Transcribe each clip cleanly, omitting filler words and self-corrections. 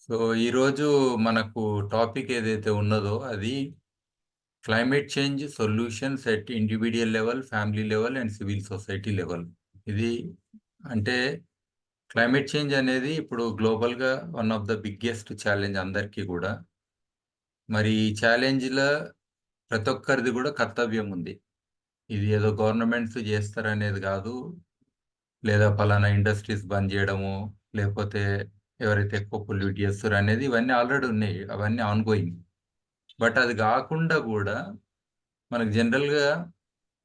So ఈరోజు మనకు topic ఏదైతే ఉన్నదో అది climate change solutions at individual level, family level and civil society level. ఇది అంటే క్లైమేట్ చేంజ్ అనేది ఇప్పుడు గ్లోబల్గా one of the biggest challenge అందరికీ కూడా. మరి ఈ ఛాలెంజ్లో ప్రతి ఒక్కరిది కూడా కర్తవ్యం ఉంది. ఇది ఏదో గవర్నమెంట్స్ చేస్తారనేది కాదు, లేదా పలానా ఇండస్ట్రీస్ బంద్ చేయడము, లేకపోతే ఎవరైతే ఎక్కువ పొల్యూట్ చేస్తారు అనేది ఇవన్నీ ఆల్రెడీ ఉన్నాయి, అవన్నీ ఆన్ గోయింగ్. బట్ అది కాకుండా కూడా మనకు జనరల్గా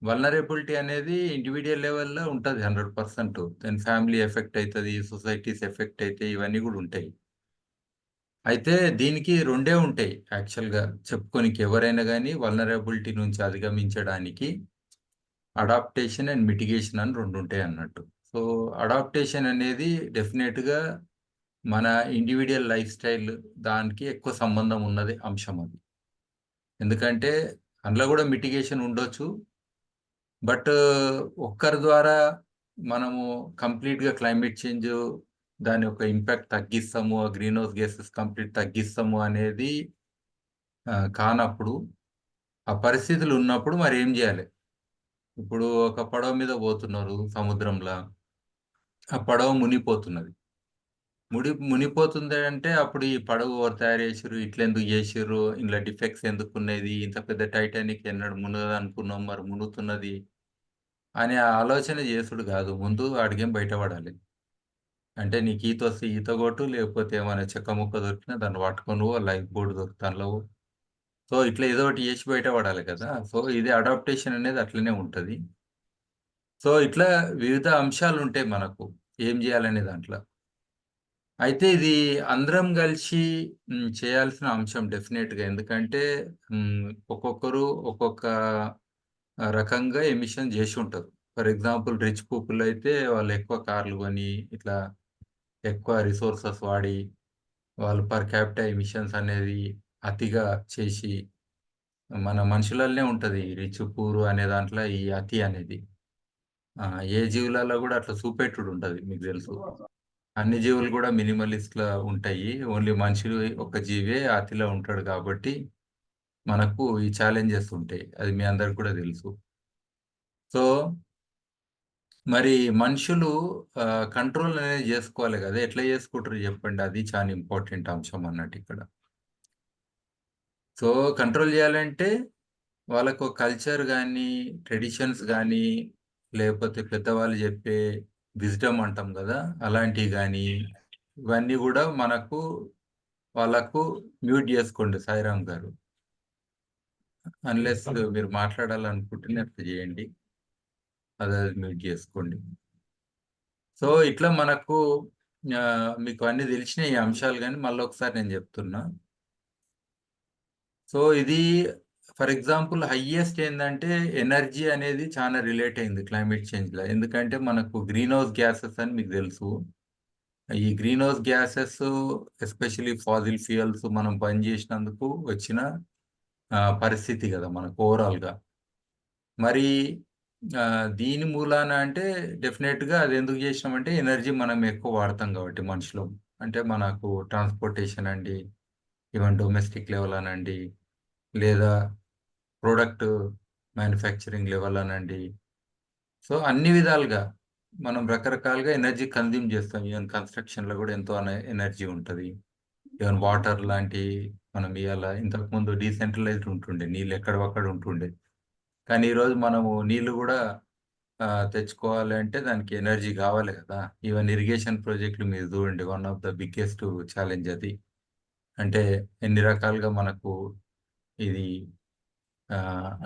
వల్నరబిలిటీ అనేది ఇండివిజువల్ లెవెల్లో ఉంటుంది 100%. దాని ఫ్యామిలీ ఎఫెక్ట్ అవుతుంది, సొసైటీస్ ఎఫెక్ట్ అవుతాయి, ఇవన్నీ కూడా ఉంటాయి. అయితే దీనికి రెండే ఉంటాయి యాక్చువల్గా చెప్పుకోనికి. ఎవరైనా కానీ వల్నరబిలిటీ నుంచి అధిగమించడానికి అడాప్టేషన్ అండ్ మిటిగేషన్ అని రెండు ఉంటాయి అన్నట్టు. సో అడాప్టేషన్ అనేది డెఫినెట్గా మన ఇండివిజువల్ లైఫ్ స్టైల్ దానికి ఎక్కువ సంబంధం ఉన్నది అంశం అది. ఎందుకంటే అందులో కూడా మిటిగేషన్ ఉండొచ్చు, బట్ ఒక్కరి ద్వారా మనము కంప్లీట్గా క్లైమేట్ చేంజ్ దాని యొక్క ఇంపాక్ట్ తగ్గిస్తాము, గ్రీన్ హౌస్ గ్యాసెస్ కంప్లీట్ తగ్గిస్తాము అనేది కానప్పుడు, ఆ పరిస్థితులు ఉన్నప్పుడు మరి ఏం చేయాలి? ఇప్పుడు ఒక పడవ మీద పోతున్నారు సముద్రంలో, ఆ పడవ మునిగిపోతున్నది. మునిగిపోతుంది అంటే అప్పుడు ఈ పడవ ఎవరు తయారు చేసిర్రు, ఇట్లెందుకు చేసిర్రు, ఇందులో డిఫెక్ట్స్ ఎందుకు ఉన్నది, ఇంత పెద్ద టైటానిక్ ఎన్నడు మునగదు అనుకున్నాం, మరి మునుగుతున్నది అనే ఆలోచన చేసుడు కాదు. ముందు అడిగేం బయటపడాలి. అంటే నీకు ఈత వస్తే ఈత కొట్టు, లేకపోతే ఏమైనా చెక్క ముక్క దొరికినా దాన్ని పట్టుకొని పో, లైఫ్ బోర్డ్ దొరుకుతాను. సో ఇట్లా ఏదో ఒకటి చేసి బయటపడాలి కదా. సో ఇది అడాప్టేషన్ అనేది అట్లనే ఉంటుంది. సో ఇట్లా వివిధ అంశాలు ఉంటాయి మనకు ఏం చేయాలనే దాంట్లో. అయితే ఇది అందరం కలిసి చేయాల్సిన అంశం డెఫినెట్‌గా. ఎందుకంటే ఒక్కొక్కరు ఒక్కొక్క రకంగా ఎమిషన్ చేసి ఉంటారు. ఫర్ ఎగ్జాంపుల్ రిచ్ పీపుల్ అయితే వాళ్ళు ఎక్కువ కార్లు కొని, ఇట్లా ఎక్కువ రిసోర్సెస్ వాడి, వాళ్ళు పర్ క్యాపిటా ఎమిషన్స్ అనేది అతిగా చేసి, మన మనుషులల్లే ఉంటది రిచ్, పూర్ అనే దాంట్లో ఈ అతి అనేది. ఏ జీవులలో కూడా అట్లా చూపెట్టుడు ఉంటది మీకు తెలుసు. అన్ని జీవులు కూడా మినిమలిస్ట్‌లా ఉంటాయి. ఓన్లీ మనిషి ఒక జీవే అతిలో ఉంటాడు కాబట్టి, మనకు ఈ ఛాలెంజెస్ ఉంటాయి. అది మీ అందరికి కూడా తెలుసు. సో, మరి మనుషులు కంట్రోల్ అనేది జేసుకోవాలి గదా. ఎట్లా జేసుకుంటారో జెప్పండి? అది చాలా ఇంపార్టెంట్ అంశం అన్నట్టు ఇక్కడ. సో, కంట్రోల్ జేయాలంటే వాళ్ళకు కల్చర్ గానీ, ట్రెడిషన్స్ గానీ, లేకపోతే పెద్దవాళ్ళు జెప్పే విజ్డమ్ అంటాం గదా, అలాంటివి గానీ, ఇవన్నీ గూడా మనకు వాళ్ళకు మ్యూట్ జేసుకోండి సాయిరామ్ గారు. అన్‌లెస్ మీరు మాట్లాడాలనుకుంటేనే అట్లా జేయండి. Otherwise mute జేసుకోండి. సో, ఇట్లా మనకు మీకు అన్నీ తెలిసినాయి ఈ అంశాలు గానీ, మళ్ళొకసారి నేను జెప్తున్నా. సో, ఇది ఫర్ ఎగ్జాంపుల్ హైయెస్ట్ ఏందంటే ఎనర్జీ అనేది చాలా రిలేట్ అయింది క్లైమేట్ చేంజ్‌ల. ఎందుకంటే మనకు గ్రీన్ హౌస్ గ్యాసెస్ అని మీకు తెలుసు. ఈ green house gases especially fossil fuels మనం బంద్ జేసినందుకు వచ్చిన పరిస్థితి గదా మనకు ఓవరాల్‌గా. మరి దీని మూలాన అంటే డెఫినెట్‌గా అది ఎందుకు జేసినామంటే ఎనర్జీ మనం ఎక్కువ వాడతాం గాబట్టి మనుషులం. అంటే మనకు ట్రాన్స్‌పోర్టేషన్ అండి, ఈవెన్ డొమెస్టిక్ లెవెల్ అనండి, లేదా ప్రొడక్ట్ మ్యానుఫ్యాక్చరింగ్ లెవెల్ అనండి. సో, అన్ని విధాలుగా మనం రకరకాలుగా ఎనర్జీ కన్జ్యూమ్ చేస్తాం. ఈవెన్ కన్‌స్ట్రక్షన్‌లో గూడా ఎంతో ఎనర్జీ ఉంటది. ఈవెన్ వాటర్ లాంటి మనం ఇయాల ఇంతకుముందు డీసెంట్రలైజ్డ్ ఉంటుండే. నీళ్ళు ఎక్కడివక్కడ ఉంటుండే. కానీ ఈరోజు మనము నీళ్ళు గూడా తెచ్చుకోవాలి అంటే దానికి ఎనర్జీ గావాలి గదా. ఈవెన్ ఇరిగేషన్ ప్రాజెక్ట్‌లు మీరు జూడండి. One of the biggest challenge అది. అంటే ఎన్ని రకాలుగా మనకు ఇది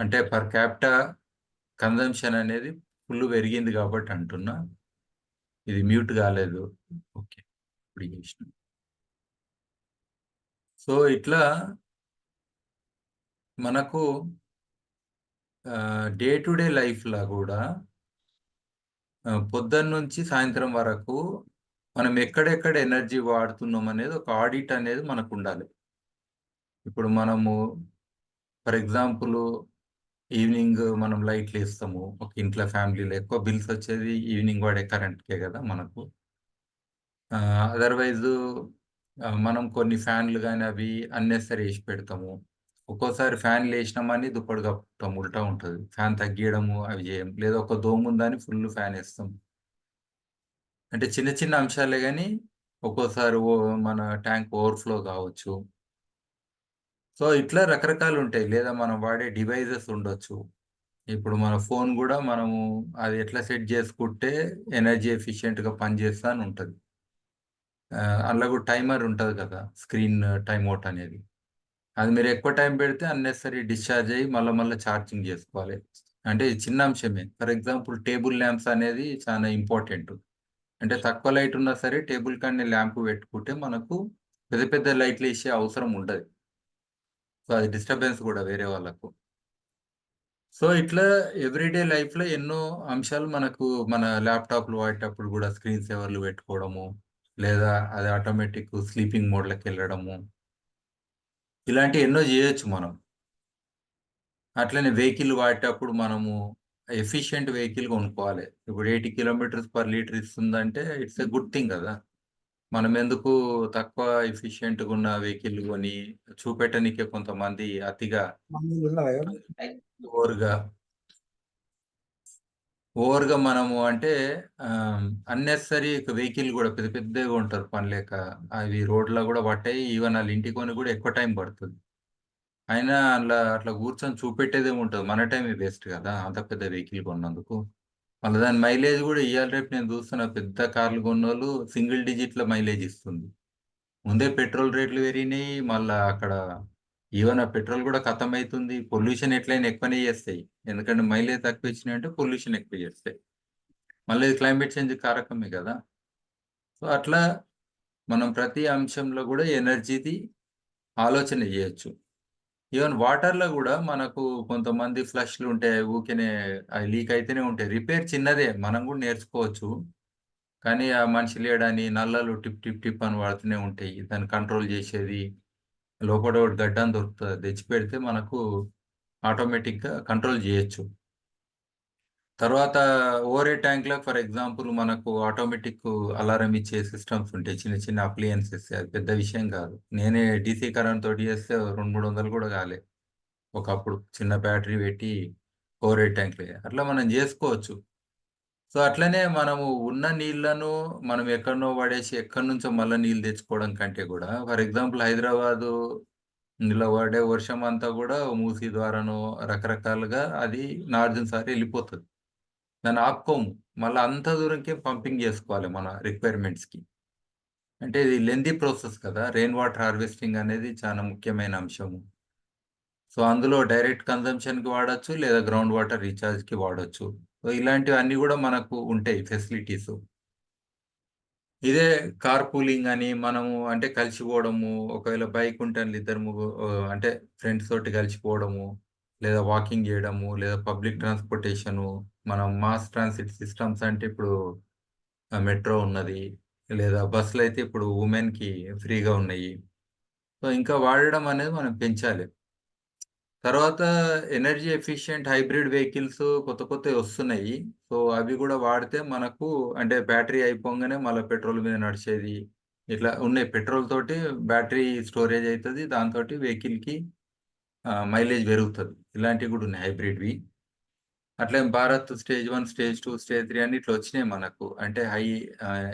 అంటే పర్ క్యాపిటా కన్జంప్షన్ అనేది ఫుల్ పెరిగింది కాబట్టి అంటున్నా. ఇది మ్యూట్ కాలేదు. ఓకే. ఇప్పుడు చేసిన. సో, ఇట్లా మనకు డే టు డే లైఫ్‌లా గూడా పొద్దున్నుంచి సాయంత్రం వరకు మనం ఎక్కడెక్కడ ఎనర్జీ వాడుతున్నాం అనేది ఒక ఆడిట్ అనేది మనకుండాలి. ఇప్పుడు మనము ఫర్ ఎగ్జాంపుల్ ఈవినింగ్ మనం లైట్‌లేస్తాము. ఒక ఇంట్లో ఫ్యామిలీలో ఎక్కువ బిల్స్ వచ్చేది ఈవినింగ్ వాడే కరెంట్‌కే గదా మనకు. అదర్‌వైజు మనం కొన్ని ఫ్యాన్‌లు గాని అవి అన్నెసెసరీ ఏసి పెడతాము. ఒక్కోసారి ఫ్యాన్‌లేసినామని దుప్పటి కప్పుకుంటాం. ఉల్టా ఉంటది. ఫ్యాన్ తగ్గియడము అవి జేయం. లేదా ఒక దోముందని ఫుల్ ఫ్యానేస్తాం. అంటే చిన్న చిన్న అంశాలే గాని ఒక్కోసారి మన ట్యాంక్ ఓవర్‌ఫ్లో కావచ్చు. సో, ఇట్లా రకరకాలుంటాయి. లేదా మనం వాడే డివైజెస్ ఉండొచ్చు. ఇప్పుడు మన ఫోన్ గూడా మనము అది ఎట్లా సెట్ జేసుకుంటే ఎనర్జీ ఎఫిషియెంట్‌గా పనిచేస్తా అని ఉంటది. అందులో గూడా టైమర్ ఉంటది కదా! స్క్రీన్ టైమ్ ఔట్ అనేది. అది మీరు ఎక్కువ టైం పెడితే అన్నెసెసరీ డిశ్చార్జ్ అయ్యి మళ్ళా మళ్ళా ఛార్జింగ్ జేసుకోవాలి. అంటే ఇది చిన్న అంశమే. ఫర్ ఎగ్జాంపుల్ టేబుల్ ల్యాంప్స్ అనేది చాలా ఇంపార్టెంట్. అంటే తక్కువ లైట్ ఉన్నా సరే టేబుల్ కాడనే ల్యాంప్ పెట్టుకుంటే మనకు పెద్ద పెద్ద లైట్‌లేసే అవసరం ఉండదు. సో, అది డిస్టర్బెన్స్ గూడా వేరే వాళ్ళకు. సో, ఇట్లా ఎవ్రీడే లైఫ్‌లో ఎన్నో అంశాలు మనకు మన ల్యాప్‌టాప్‌లు వాడేటప్పుడు గూడా స్క్రీన్ సేవర్‌లు పెట్టుకోవడము, లేదా అది ఆటోమేటిక్ స్లీపింగ్ మోడ్‌లోకెళ్ళడము, ఇలాంటివి ఎన్నో జేయొచ్చు మనం. అట్లనే వెహికల్ వాడేటప్పుడు మనము ఎఫిషియెంట్ వెహికల్ కొనుక్కోవాలి. ఇప్పుడు 80 కిలోమీటర్స్ పర్ లీటర్ ఇస్తుందంటే ఇట్స్ ఎ గుడ్ థింగ్ గదా! మనమెందుకు తక్కువ ఎఫిషియెంట్‌గున్న వెహికల్ కొని చూపెట్టనీకే కొంతమంది అతిగా మామూలుగున్నదా కదా! ఓవర్‌గా ఓవర్‌గా మనము అంటే అన్నెసెసరీ వెహికల్ గూడా పెద్ద పెద్దగా కొంటారు పనిలేక. అవి రోడ్‌లో గూడా పట్టయి. ఈవెన్ ఆళ్ళ ఇంటికి కొని గూడా ఎక్కువ టైం పడతది. అయినా అందులో అట్లా కూర్చొని చూపెట్టేదేముంటది. మన టైమే వేస్ట్ గదా! అంత పెద్ద వెహికల్ కొన్నందుకు. మళ్ళా దాని మైలేజ్ గూడా ఇయ్యాల రేపు నేను చూస్తున్నా పెద్ద కార్లు కొన్నోళ్ళు సింగిల్ డిజిట్‌ల మైలేజ్ ఇస్తుంది. ముందే పెట్రోల్ రేట్లు పెరిగినయి. మళ్ళా అక్కడ ఈవెన్ ఆ పెట్రోల్ గూడా ఖతమైతుంది. పొల్యూషన్ ఎట్లైనా ఎక్కువనే చేస్తాయి. ఎందుకంటే మైలేజ్ తక్కువ ఇచ్చినాయంటే పొల్యూషన్ ఎక్కువ చేస్తాయి. మళ్ళీ ఇది క్లైమేట్ చేంజ్ కారకమే గదా! సో, అట్లా మనం ప్రతి అంశంలో గూడా ఎనర్జీది ఆలోచన జేయొచ్చు. ఈవెన్ వాటర్‌లో గూడా మనకు కొంతమంది ఫ్లష్‌లుంటాయి. ఊకెనే అవి లీక్ అయితేనే ఉంటాయి. రిపేర్ చిన్నదే మనం గూడా నేర్చుకోవచ్చు. కానీ ఆ మనిషి లేడని నల్లలు టిప్ టిప్ టిప్ అని పడుతూనే ఉంటాయి. దాన్ని కంట్రోల్ జేసేది లోపట ఒకటి గడ్డ అని దొరుకుతది. అది తెచ్చి పెడితే మనకు ఆటోమేటిక్‌గా కంట్రోల్ జేయొచ్చు. తర్వాత ఓవర్ ట్యాంక్‌లో ఫర్ ఎగ్జాంపుల్ మనకు ఆటోమేటిక్ అలారం ఇచ్చే సిస్టమ్స్ ఉంటాయి. చిన్న చిన్న అప్లియన్సెస్ అది పెద్ద విషయం గాదు. నేనే డీసీ కరెంట్ తోటి చేస్తే 200, 300 గూడా కాలే. ఒకప్పుడు చిన్న బ్యాటరీ పెట్టి ఓవర్ ట్యాంక్‌లో అట్లా మనం జేసుకోవచ్చు. సో, అట్లనే మనము ఉన్న నీళ్ళను మనం ఎక్కడనో పడేసి ఎక్కడి నుంచో మళ్ళా నీళ్ళు తెచ్చుకోవడం కంటే గూడా ఫర్ ఎగ్జాంపుల్ హైదరాబాదు ఇలా పడే వర్షం అంతా గూడా మూసీ ద్వారానో రకరకాలుగా అది నార్జన్ సారి ఎళ్ళిపోతది. దాన్ని ఆపుకోము. మళ్ళా అంత దూరంకే పంపింగ్ జేసుకోవాలి మన రిక్వైర్మెంట్స్‌కి. అంటే ఇది లెంథీ ప్రాసెస్ కదా! రెయిన్ వాటర్ హార్వెస్టింగ్ అనేది చాలా ముఖ్యమైన అంశము. సో, అందులో డైరెక్ట్ కన్జంప్షన్‌కి వాడొచ్చు. లేదా గ్రౌండ్ వాటర్ రీచార్జ్‌కి వాడొచ్చు. సో, ఇలాంటివన్నీ గూడా మనకు ఉంటాయి ఫెసిలిటీసు. ఇదే కార్ పూలింగ్ అని మనము అంటే కలిసిపోవడము, ఒకవేళ బైక్ ఉంటే అందులో ఇద్దరు అంటే ఫ్రెండ్స్ తోటి కలిసిపోవడము, లేదా వాకింగ్ జేయడము, లేదా పబ్లిక్ ట్రాన్స్‌పోర్టేషను, మనం మాస్ ట్రాన్సిట్ సిస్టమ్స్ అంటే ఇప్పుడు మెట్రో ఉన్నది. లేదా బస్సులైతే ఇప్పుడు వుమెన్‌కి ఫ్రీగా ఉన్నాయి. సో, ఇంకా వాడడం అనేది మనం పెంచాలి. తర్వాత ఎనర్జీ ఎఫిషియెంట్ హైబ్రిడ్ వెహికల్స్ కొత్త కొత్తవి వస్తున్నాయి. సో, అవి గూడా వాడితే మనకు అంటే బ్యాటరీ అయిపోంగానే మళ్ళా పెట్రోల్ మీద నడిచేది. ఇట్లా ఉన్నాయి. పెట్రోల్ తోటి బ్యాటరీ స్టోరేజ్ అయితది. దాంతోటి వెహికల్‌కి మైలేజ్ పెరుగుతది. ఇలాంటివి గూడా ఉన్నాయి హైబ్రిడ్‌వి. అట్లే భారత్ స్టేజ్ 1, స్టేజ్ 2, స్టేజ్ 3 అని ఇట్లా వచ్చినాయి మనకు. అంటే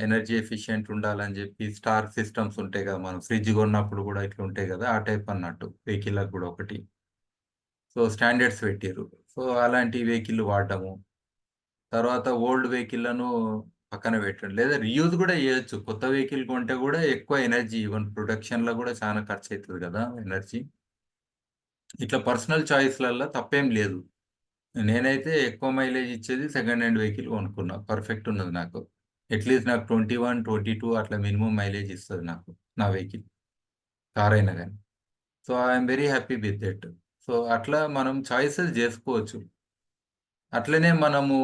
ఎనర్జీ ఎఫిషియెంట్ ఉండాలని జెప్పి స్టార్ సిస్టమ్స్ ఉంటాయి గదా! మనం ఫ్రిడ్జ్ కొన్నప్పుడు గూడా ఇట్లా ఉంటాయి గదా! ఆ టైప్ అన్నట్టు వెహికల్‌లకు గూడా ఒకటి. సో, స్టాండర్డ్స్ పెట్టిర్రు. సో, అలాంటి వెహికల్‌లు వాడడము. తర్వాత ఓల్డ్ వెహికల్‌లను పక్కన పెట్టండి. లేదా రీయూజ్ గూడా చేయొచ్చు. కొత్త వెహికల్ కొంటే గూడా ఎక్కువ ఎనర్జీ ఈవెన్ ప్రొడక్షన్‌లో గూడా చాలా ఖర్చయితది గదా! ఎనర్జీ. ఇట్లా పర్సనల్ చాయిస్‌లల్ల తప్పేం లేదు. నేనైతే ఎక్కువ మైలేజ్ ఇచ్చేది సెకండ్ హ్యాండ్ వెహికల్ కొనుక్కున్నా. పర్ఫెక్ట్ ఉన్నది నాకు. అట్‌లీస్ట్ నాకు 21, 22 అట్లా మినిమమ్ మైలేజ్ ఇస్తది నాకు నా వెహికల్. కారైనా గాని. So, I am very happy with that. So, అట్లా మనం చాయిసెస్ జేసుకోవచ్చు. అట్లనే మనము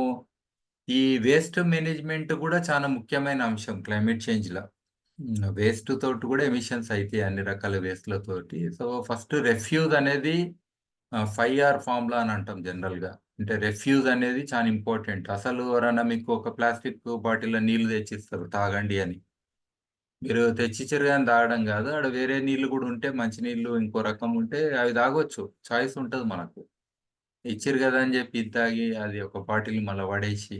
ఈ వేస్ట్ మేనేజ్‌మెంట్ గూడా చాలా ముఖ్యమైన అంశం క్లైమేట్ చేంజ్‌ల. వేస్ట్ తోటి గూడా ఎమిషన్స్ అయితాయి అన్ని రకాల వేస్ట్‌లతోటి. సో, ఫస్ట్ రిఫ్యూజ్ అనేది 5R ఫార్ములా అని అంటాం జనరల్‌గా. అంటే రిఫ్యూజ్ అనేది చాలా ఇంపార్టెంట్. అసలు ఎవరన్నా మీకు ఒక ప్లాస్టిక్ బాటిల్‌లో నీళ్లు తెచ్చిస్తారు తాగండి అని. మీరు తెచ్చిచ్చిర్రు గాని తాగడం గాదు. ఆడ వేరే నీళ్లు గూడా ఉంటే మంచినీళ్ళు ఇంకో రకం ఉంటే అవి తాగొచ్చు. చాయిస్ ఉంటది మనకు. ఇచ్చిర్రు గదా అని జెప్పి ఇది తాగి అది ఒక బాటిల్ మళ్ళా పడేసి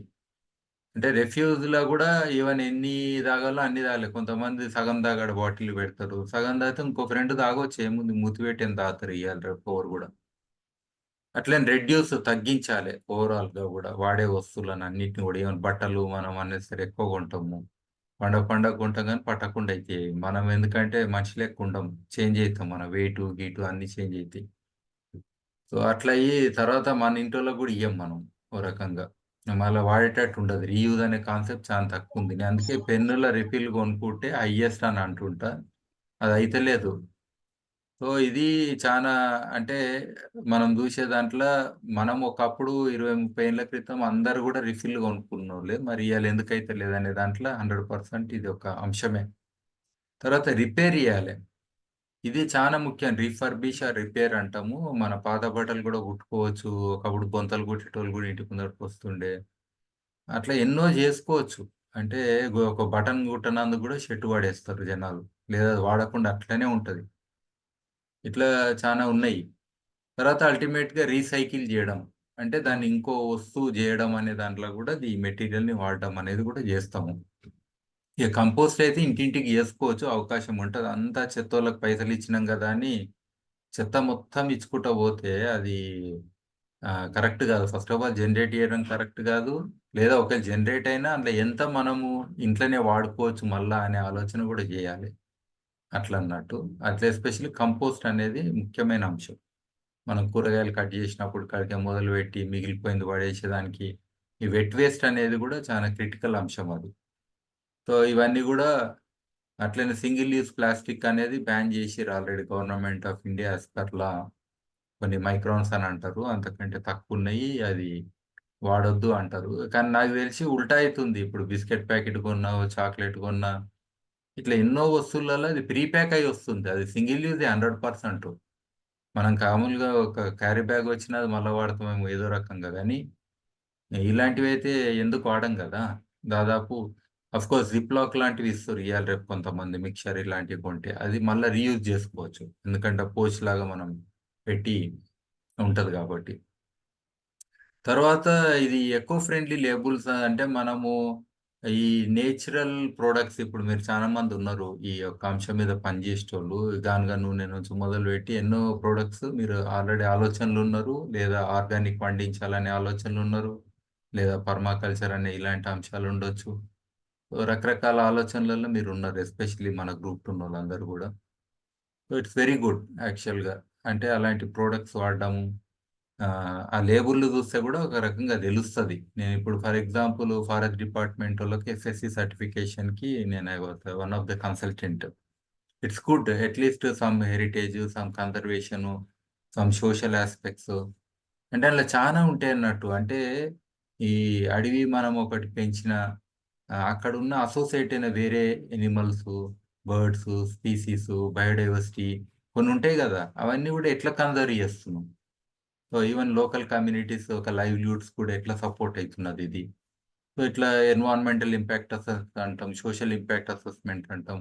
అంటే రిఫ్యూజ్‌లో గూడా ఈవెన్ ఎన్ని తాగాలో అన్ని తాగాలి. కొంతమంది సగం తాగి ఆడ బాటిల్ పెడతారు. సగం తాగితే ఇంకో ఫ్రెండ్ తాగొచ్చు ఏముంది మూతి పెట్టి ఏం తాగుతారు ఇయాల రేపు ఎవరు గూడా. అట్లనే రెడ్యూస్ తగ్గించాలి ఓవరాల్‌గా గూడా. వాడే వస్తువులను అన్నిటిని గూడా ఈవెన్ బట్టలు మనం అన్నెసెసరీ ఎక్కువ కొంటాము. పండగ కొంటాం గానీ పట్టకుండా అయితాయి. మనం ఎందుకంటే మనిషి లెక్క ఉండం. చేంజ్ అయితాం. మన వెయిటు, గీటు అన్నీ చేంజ్ అయితాయి. సో, అట్లా అయ్యి తర్వాత మన ఇంటోళ్ళకి గూడా ఇయ్యం మనం ఓ రకంగా. మళ్ళా వాడేటట్టు ఉండదు. రీయూజ్ అనే కాన్సెప్ట్ చాలా తక్కువుంది. నేను అందుకే పెన్నుల రిఫిల్ కొనుక్కుంటే హైయెస్ట్ అని అంటుంటా. అది అయితలేదు. సో, ఇది చానా అంటే మనం జూసే దాంట్ల మనం ఒకప్పుడు 20, 30 ఏళ్ల క్రితం అందరూ గూడా రిఫిల్ కొనుక్కున్నోళ్ళే. మరి ఇయాల ఎందుకైతలేదనే దాంట్ల 100% ఇది ఒక అంశమే. తర్వాత రిపేర్ ఇయ్యాలె. ఇది చానా ముఖ్యం. రిఫర్బిష్ ఆర్ రిపేర్ అంటాము. మన పాత బట్టలు గూడా కుట్టుకోవచ్చు. ఒకప్పుడు బొంతలు కుట్టేటోళ్ళు గూడా ఇంటి ముందటకొస్తుండే. అట్లా ఎన్నో జేసుకోవచ్చు. అంటే ఒక బటన్ కుట్టనందుకు గూడా షర్ట్ పడేస్తారు జనాలు. లేదా అది వాడకుండా అట్లనే ఉంటది. ఇట్లా చానా ఉన్నాయి. తర్వాత అల్టిమేట్‌గా రీసైకిల్ జేయడం. అంటే దాన్ని ఇంకో వస్తువు జేయడం అనే దాంట్లో గూడా ఈ మెటీరియల్‌ని వాడడం అనేది గూడా జేస్తాము. ఇక కంపోస్ట్ అయితే ఇంటింటికి జేసుకోవచ్చు. అవకాశం ఉంటది. అంతా చెత్తోళ్ళకి పైసలిచ్చినాం గదా అని చెత్త మొత్తం ఇచ్చుకుంటా పోతే అది కరెక్ట్ గాదు. ఫస్ట్ ఆఫ్ ఆల్ జనరేట్ చేయడం కరెక్ట్ గాదు. లేదా ఒకవేళ జనరేట్ అయినా అందులో ఎంత మనము ఇంట్లోనే వాడుకోవచ్చు మళ్ళా అనే ఆలోచన గూడా జేయాలి. అట్లన్నట్టు. అట్లా ఎస్పెషల్లీ కంపోస్ట్ అనేది ముఖ్యమైన అంశం. మనం కూరగాయలు కట్ జేసినప్పుడు కడిగే మొదలుపెట్టి మిగిలిపోయింది పడేసేదానికి ఈ వెట్ వేస్ట్ అనేది గూడా చాలా క్రిటికల్ అంశం అది. సో, ఇవన్నీ గూడా అట్లనే సింగిల్ యూజ్ ప్లాస్టిక్ అనేది బ్యాన్ జేసిర్రు already government of India as per law. కొన్ని మైక్రాన్స్ అని అంటారు. అంతకంటే తక్కువున్నయి. అది వాడొద్దు అంటారు. కానీ నాకు తెలిసి ఉల్టా అయితుంది. ఇప్పుడు బిస్కెట్ ప్యాకెట్ కొన్నా, ఓ చాక్లేట్ కొన్నా, ఇట్లా ఎన్నో వస్తువులలో అది ప్రీ ప్యాక్ అయ్యి వస్తుంది. అది సింగిల్ యూజే 100%. మనం మామూలుగా ఒక క్యారీ బ్యాగ్ వచ్చినా అది మళ్ళా వాడతామేమో ఏదో రకంగా గానీ, ఇలాంటివైతే ఎందుకు వాడం గదా! దాదాపు ఆఫ్‌కోర్స్ జిప్‌లాక్ లాంటివి ఇస్తుర్రు ఇయాల రేపు కొంతమంది మిక్స్చర్ ఇలాంటివి కొంటే. అది మళ్ళా రీయూజ్ జేసుకోవచ్చు. ఎందుకంటే పౌచ్‌లాగా మనం పెట్టి ఉంటది గాబట్టి. తర్వాత ఇది ఎకో ఫ్రెండ్లీ లేబుల్స్ అంటే మనము ఈ నేచురల్ ప్రొడక్ట్స్ ఇప్పుడు మీరు చాలా మంది ఉన్నారు. ఈ యొక్క అంశం మీద పనిచేసేటోళ్ళు. గానుగ నూనె నుంచి మొదలుపెట్టి ఎన్నో ప్రొడక్ట్స్ మీరు ఆల్రెడీ ఆలోచనలు ఉన్నారు. లేదా ఆర్గానిక్ పండించాలనే ఆలోచనలు ఉన్నారు. లేదా పర్మాకల్చర్ అనే ఇలాంటి అంశాలు ఉండొచ్చు. రకరకాల ఆలోచనలలో మీరున్నారు. ఎస్పెషల్లీ మన గ్రూప్ ఉన్నోళ్ళందరూ గూడా. సో, ఇట్స్ వెరీ గుడ్ యాక్చువల్‌గా. అంటే అలాంటి ప్రొడక్ట్స్ వాడడము. ఆ లేబుల్‌లు చూస్తే గూడా ఒక రకంగా తెలుస్తది. నేనిప్పుడు ఫర్ ఎగ్జాంపుల్ ఫారెస్ట్ డిపార్ట్‌మెంటోళ్ళకి ఎఫ్ఎస్‌సి సర్టిఫికేషన్‌కి నేను I was one of the consultant. It's good at least some heritage, some conservation, some social aspects అంటే అందులో చానా ఉంటాయన్నట్టు. అంటే ఈ అడవి మనం ఒకటి పెంచిన అక్కడున్న అసోసియేట్ అయిన వేరే యానిమల్సు, బర్డ్సు, స్పీసీసు, బయోడైవర్సిటీ కొన్నుంటాయి గదా! అవన్నీ గూడా ఎట్లా కన్జర్వ్ చేస్తున్నాం. సో, ఈవెన్ లోకల్ కమ్యూనిటీస్ ఒక లైవ్‌లీహుడ్స్ కూడా ఎట్లా సపోర్ట్ అయితున్నదిది. సో, ఇట్లా ఎన్విరాన్మెంటల్ ఇంపాక్ట్ అంటాం. సోషల్ ఇంపాక్ట్ అసెస్‌మెంట్ అంటాం.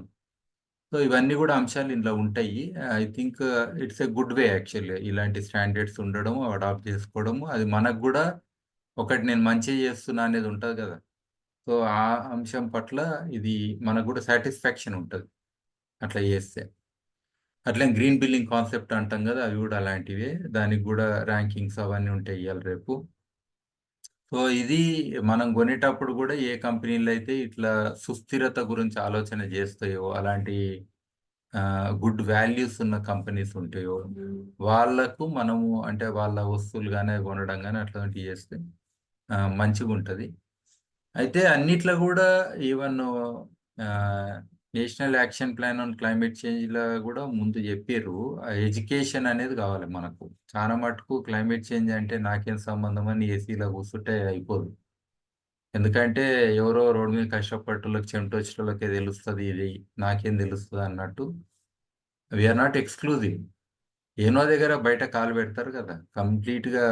సో, ఇవన్నీ గూడా అంశాలు ఇందులో ఉంటాయి. I think it's a good way actually. ఇలాంటి స్టాండర్డ్స్ ఉండడం, అడాప్ట్ చేసుకోవడము. అది మనకు గూడా ఒకటి నేను మంచి చేస్తున్నా అనేది ఉంటది గదా! సో, ఆ అంశం పట్ల ఇది మనకు గూడా సాటిస్ఫాక్షన్ ఉంటది. అట్లా చేస్తే. అట్లనే గ్రీన్ బిల్లింగ్ కాన్సెప్ట్ అంటాం గదా! అవి గూడా అలాంటివే. దానికి గూడా ర్యాంకింగ్స్ అవన్నీ ఉంటాయి ఇయాల రేపు. సో, ఇది మనం కొనేటప్పుడు గూడా ఏ కంపెనీలు అయితే ఇట్లా సుస్థిరత గురించి ఆలోచన జేస్తాయో, అలాంటి గుడ్ వాల్యూస్ ఉన్న కంపెనీస్ ఉంటాయో, వాళ్ళకు మనము అంటే వాళ్ళ వస్తువులు గాని, అవి కొనడం గాని అట్లాంటివి చేస్తే మంచిగుంటది. అయితే అన్నిట్లో గూడా even ah, national action plan on climate చేంజ్‌లో గూడా ముందు జెప్పిర్రు. ఎడ్యుకేషన్ అనేది గావాలి మనకు. చాలా మటుకు క్లైమేట్ చేంజ్ అంటే నాకేం సంబంధం అని ఏసీలో కూర్చుంటే అయిపోదు. ఎందుకంటే ఎవరో రోడ్డు మీద కష్టపడేటోళ్ళకి, చెమటొచ్చేటోళ్ళకే తెలుస్తది ఇది. నాకేం తెలుస్తదన్నట్టు. We are not exclusive. ఏనో దగ్గర బయట కాలు పెడతారు కదా, కంప్లీట్గా